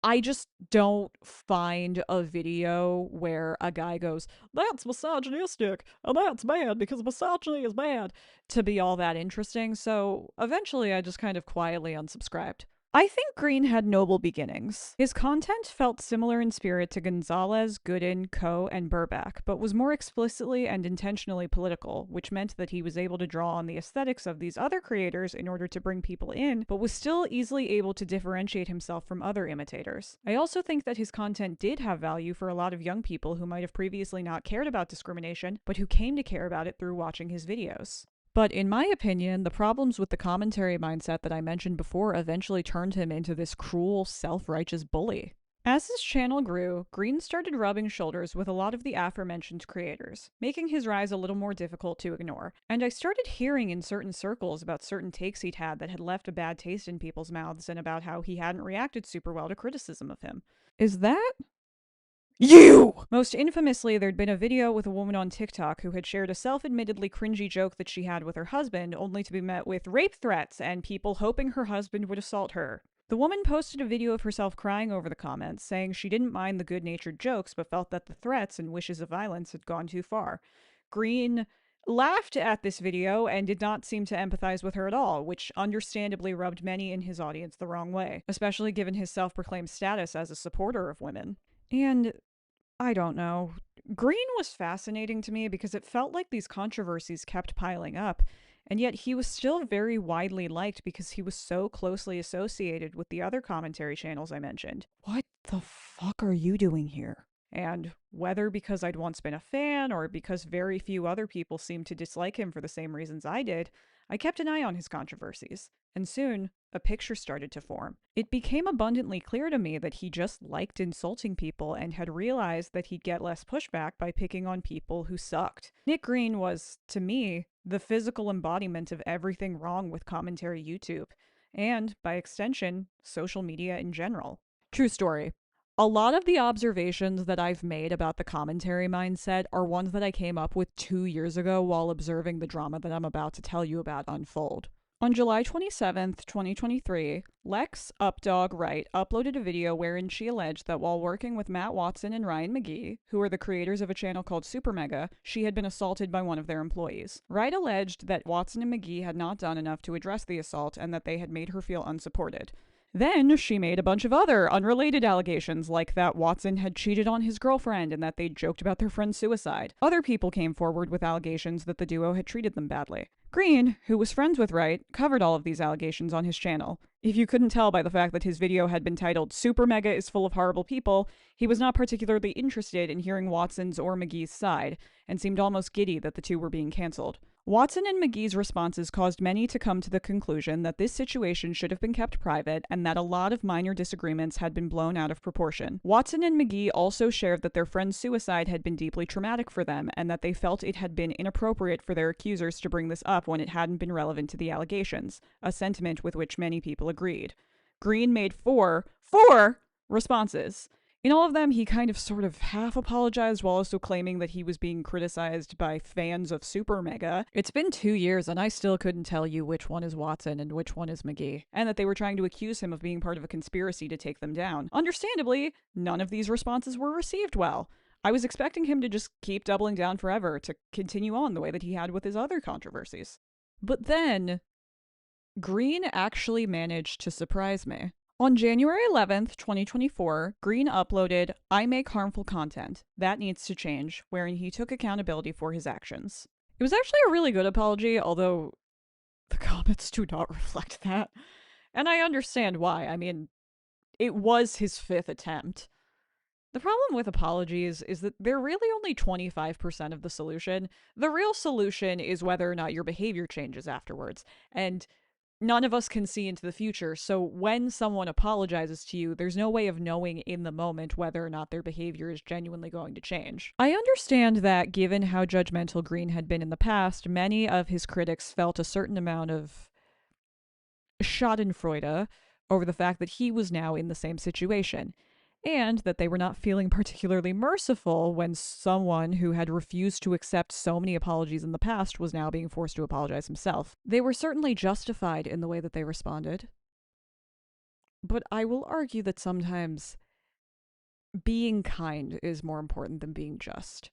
I just don't find a video where a guy goes, that's misogynistic, and that's bad because misogyny is bad, to be all that interesting, so eventually I just kind of quietly unsubscribed. I think Green had noble beginnings. His content felt similar in spirit to Gonzalez, Gooden, Coe, and Burback, but was more explicitly and intentionally political, which meant that he was able to draw on the aesthetics of these other creators in order to bring people in, but was still easily able to differentiate himself from other imitators. I also think that his content did have value for a lot of young people who might have previously not cared about discrimination, but who came to care about it through watching his videos. But in my opinion, the problems with the commentary mindset that I mentioned before eventually turned him into this cruel, self-righteous bully. As his channel grew, Green started rubbing shoulders with a lot of the aforementioned creators, making his rise a little more difficult to ignore, and I started hearing in certain circles about certain takes he'd had that had left a bad taste in people's mouths and about how he hadn't reacted super well to criticism of him. Is that you? Most infamously, there'd been a video with a woman on TikTok who had shared a self-admittedly cringy joke that she had with her husband, only to be met with rape threats and people hoping her husband would assault her. The woman posted a video of herself crying over the comments, saying she didn't mind the good-natured jokes, but felt that the threats and wishes of violence had gone too far. Green laughed at this video and did not seem to empathize with her at all, which understandably rubbed many in his audience the wrong way, especially given his self-proclaimed status as a supporter of women. And I don't know. Green was fascinating to me because it felt like these controversies kept piling up, and yet he was still very widely liked because he was so closely associated with the other commentary channels I mentioned. What the fuck are you doing here? And whether because I'd once been a fan or because very few other people seemed to dislike him for the same reasons I did, I kept an eye on his controversies, and soon a picture started to form. It became abundantly clear to me that he just liked insulting people and had realized that he'd get less pushback by picking on people who sucked. Nick Green was, to me, the physical embodiment of everything wrong with commentary YouTube, and, by extension, social media in general. True story. A lot of the observations that I've made about the commentary mindset are ones that I came up with 2 years ago while observing the drama that I'm about to tell you about unfold. On July 27th, 2023, Lex Updog Wright uploaded a video wherein she alleged that while working with Matt Watson and Ryan McGee, who are the creators of a channel called Super Mega, she had been assaulted by one of their employees. Wright alleged that Watson and McGee had not done enough to address the assault and that they had made her feel unsupported. Then she made a bunch of other unrelated allegations, like that Watson had cheated on his girlfriend and that they'd joked about their friend's suicide. Other people came forward with allegations that the duo had treated them badly. Green, who was friends with Wright, covered all of these allegations on his channel. If you couldn't tell by the fact that his video had been titled Super Mega is full of horrible people, he was not particularly interested in hearing Watson's or McGee's side, and seemed almost giddy that the two were being cancelled. Watson and McGee's responses caused many to come to the conclusion that this situation should have been kept private and that a lot of minor disagreements had been blown out of proportion. Watson and McGee also shared that their friend's suicide had been deeply traumatic for them and that they felt it had been inappropriate for their accusers to bring this up when it hadn't been relevant to the allegations, a sentiment with which many people agreed. Green made four responses. In all of them, he kind of sort of half apologized while also claiming that he was being criticized by fans of Super Mega. It's been 2 years and I still couldn't tell you which one is Watson and which one is McGee, and that they were trying to accuse him of being part of a conspiracy to take them down. Understandably, none of these responses were received well. I was expecting him to just keep doubling down forever, to continue on the way that he had with his other controversies. But then, Green actually managed to surprise me. On January 11th, 2024, Green uploaded, "I make harmful content. That needs to change," wherein he took accountability for his actions. It was actually a really good apology, although the comments do not reflect that. And I understand why. I mean, it was his 5th attempt. The problem with apologies is that they're really only 25% of the solution. The real solution is whether or not your behavior changes afterwards. And none of us can see into the future, so when someone apologizes to you, there's no way of knowing in the moment whether or not their behavior is genuinely going to change. I understand that given how judgmental Green had been in the past, many of his critics felt a certain amount of schadenfreude over the fact that he was now in the same situation, and that they were not feeling particularly merciful when someone who had refused to accept so many apologies in the past was now being forced to apologize himself. They were certainly justified in the way that they responded. But I will argue that sometimes being kind is more important than being just.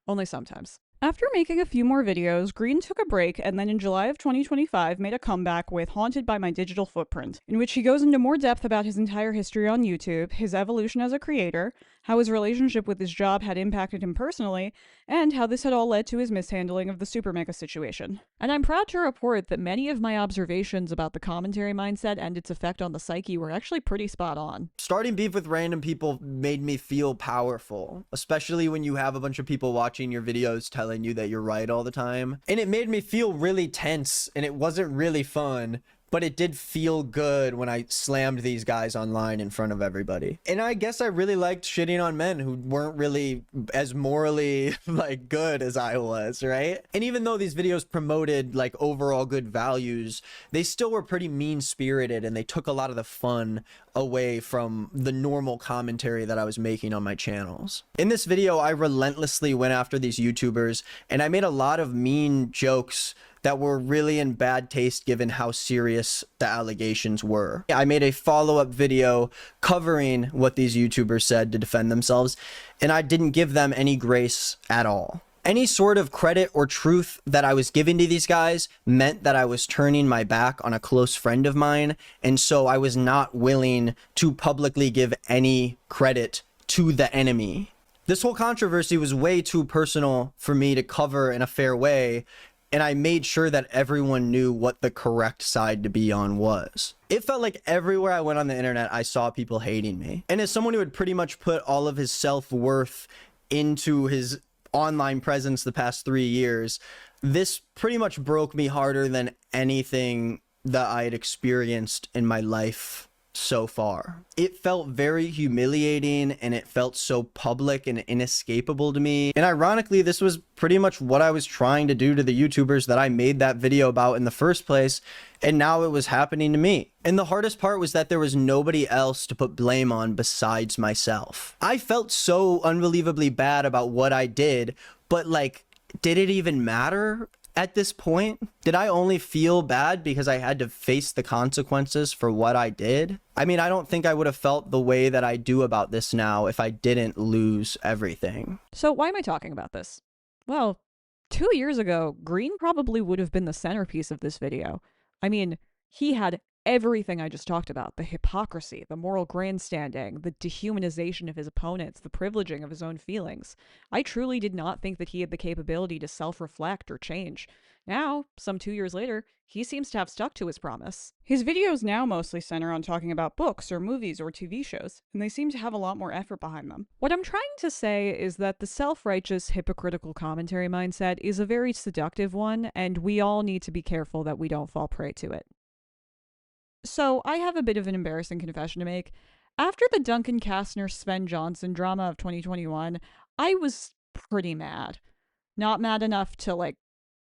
Only sometimes. After making a few more videos, Green took a break and then in July of 2025 made a comeback with Haunted by My Digital Footprint, in which he goes into more depth about his entire history on YouTube, his evolution as a creator, how his relationship with his job had impacted him personally, and how this had all led to his mishandling of the Super Mega situation. And I'm proud to report that many of my observations about the commentary mindset and its effect on the psyche were actually pretty spot on. Starting beef with random people made me feel powerful, especially when you have a bunch of people watching your videos telling you that you're right all the time. And it made me feel really tense, and it wasn't really fun. But it did feel good when I slammed these guys online in front of everybody. And I guess I really liked shitting on men who weren't really as morally like good as I was, right? And even though these videos promoted like overall good values, they still were pretty mean-spirited and they took a lot of the fun away from the normal commentary that I was making on my channels. In this video, I relentlessly went after these YouTubers and I made a lot of mean jokes that were really in bad taste given how serious the allegations were. I made a follow-up video covering what these YouTubers said to defend themselves, and I didn't give them any grace at all. Any sort of credit or truth that I was giving to these guys meant that I was turning my back on a close friend of mine, and so I was not willing to publicly give any credit to the enemy. This whole controversy was way too personal for me to cover in a fair way, and I made sure that everyone knew what the correct side to be on was. It felt like everywhere I went on the internet, I saw people hating me. And as someone who had pretty much put all of his self-worth into his online presence the past 3 years, this pretty much broke me harder than anything that I had experienced in my life so far. It felt very humiliating, and it felt so public and inescapable to me. And ironically, this was pretty much what I was trying to do to the YouTubers that I made that video about in the first place, and now it was happening to me. And the hardest part was that there was nobody else to put blame on besides myself. I felt so unbelievably bad about what I did, but like, did it even matter? At this point, did I only feel bad because I had to face the consequences for what I did? I mean, I don't think I would have felt the way that I do about this now if I didn't lose everything. So why am I talking about this? Well, 2 years ago, Green probably would have been the centerpiece of this video. I mean, he had everything I just talked about. The hypocrisy, the moral grandstanding, the dehumanization of his opponents, the privileging of his own feelings. I truly did not think that he had the capability to self-reflect or change. Now, some 2 years later, he seems to have stuck to his promise. His videos now mostly center on talking about books or movies or TV shows, and they seem to have a lot more effort behind them. What I'm trying to say is that the self-righteous, hypocritical commentary mindset is a very seductive one, and we all need to be careful that we don't fall prey to it. So, I have a bit of an embarrassing confession to make. After the Duncan Kastner-Sven Johnson drama of 2021, I was pretty mad. Not mad enough to, like,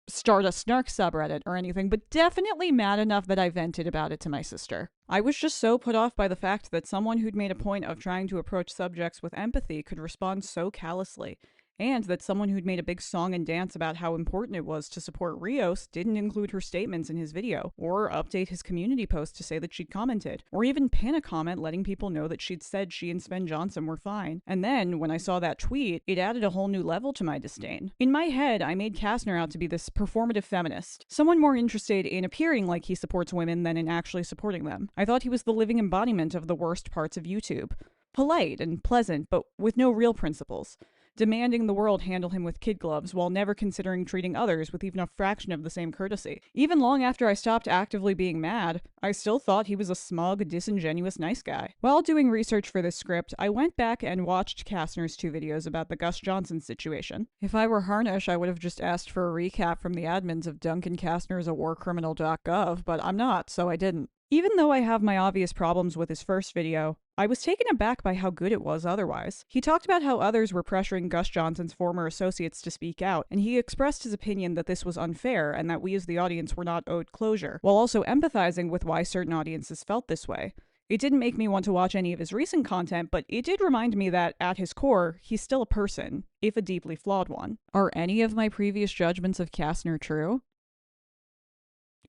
start a snark subreddit or anything, but definitely mad enough that I vented about it to my sister. I was just so put off by the fact that someone who'd made a point of trying to approach subjects with empathy could respond so callously, and that someone who'd made a big song and dance about how important it was to support Rios didn't include her statements in his video, or update his community post to say that she'd commented, or even pin a comment letting people know that she'd said she and Sven Johnson were fine. And then, when I saw that tweet, it added a whole new level to my disdain. In my head, I made Kastner out to be this performative feminist, someone more interested in appearing like he supports women than in actually supporting them. I thought he was the living embodiment of the worst parts of YouTube. Polite and pleasant, but with no real principles. Demanding the world handle him with kid gloves while never considering treating others with even a fraction of the same courtesy. Even long after I stopped actively being mad, I still thought he was a smug, disingenuous nice guy. While doing research for this script, I went back and watched Kastner's 2 videos about the Gus Johnson situation. If I were Harnish, I would have just asked for a recap from the admins of Duncan Kastner's awarcriminal.gov, but I'm not, so I didn't. Even though I have my obvious problems with his first video, I was taken aback by how good it was otherwise. He talked about how others were pressuring Gus Johnson's former associates to speak out, and he expressed his opinion that this was unfair and that we as the audience were not owed closure, while also empathizing with why certain audiences felt this way. It didn't make me want to watch any of his recent content, but it did remind me that, at his core, he's still a person, if a deeply flawed one. Are any of my previous judgments of Kastner true?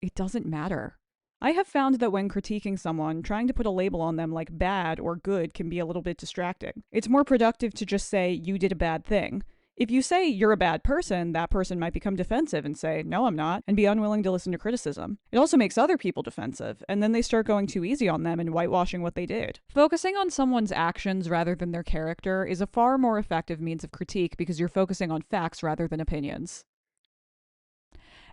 It doesn't matter. I have found that when critiquing someone, trying to put a label on them like bad or good can be a little bit distracting. It's more productive to just say, you did a bad thing. If you say you're a bad person, that person might become defensive and say, no, I'm not, and be unwilling to listen to criticism. It also makes other people defensive, and then they start going too easy on them and whitewashing what they did. Focusing on someone's actions rather than their character is a far more effective means of critique because you're focusing on facts rather than opinions.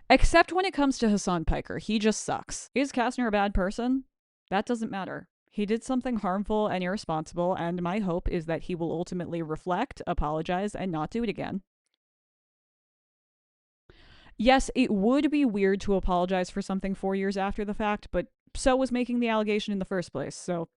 Except when it comes to Hassan Piker, he just sucks. Is Kastner a bad person? That doesn't matter. He did something harmful and irresponsible, and my hope is that he will ultimately reflect, apologize, and not do it again. Yes, it would be weird to apologize for something 4 years after the fact, but so was making the allegation in the first place, so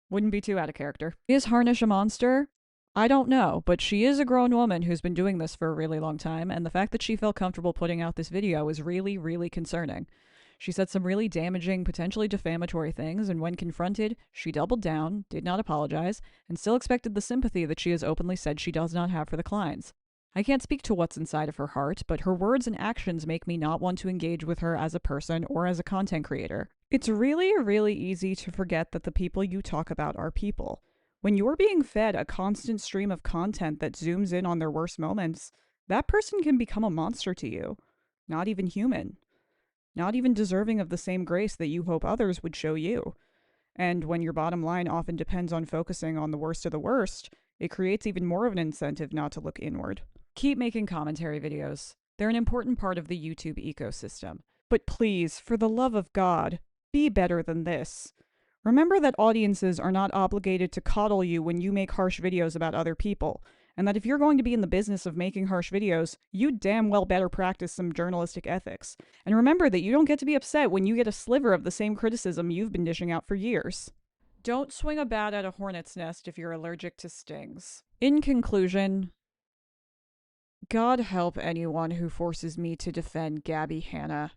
wouldn't be too out of character. Is Harnish a monster? I don't know, but she is a grown woman who's been doing this for a really long time, and the fact that she felt comfortable putting out this video is really, really concerning. She said some really damaging, potentially defamatory things, and when confronted, she doubled down, did not apologize, and still expected the sympathy that she has openly said she does not have for the clients. I can't speak to what's inside of her heart, but her words and actions make me not want to engage with her as a person or as a content creator. It's really, really easy to forget that the people you talk about are people. When you're being fed a constant stream of content that zooms in on their worst moments, that person can become a monster to you. Not even human. Not even deserving of the same grace that you hope others would show you. And when your bottom line often depends on focusing on the worst of the worst, it creates even more of an incentive not to look inward. Keep making commentary videos. They're an important part of the YouTube ecosystem. But please, for the love of God, be better than this. Remember that audiences are not obligated to coddle you when you make harsh videos about other people, and that if you're going to be in the business of making harsh videos, you damn well better practice some journalistic ethics. And remember that you don't get to be upset when you get a sliver of the same criticism you've been dishing out for years. Don't swing a bat at a hornet's nest if you're allergic to stings. In conclusion, God help anyone who forces me to defend Gabby Hanna.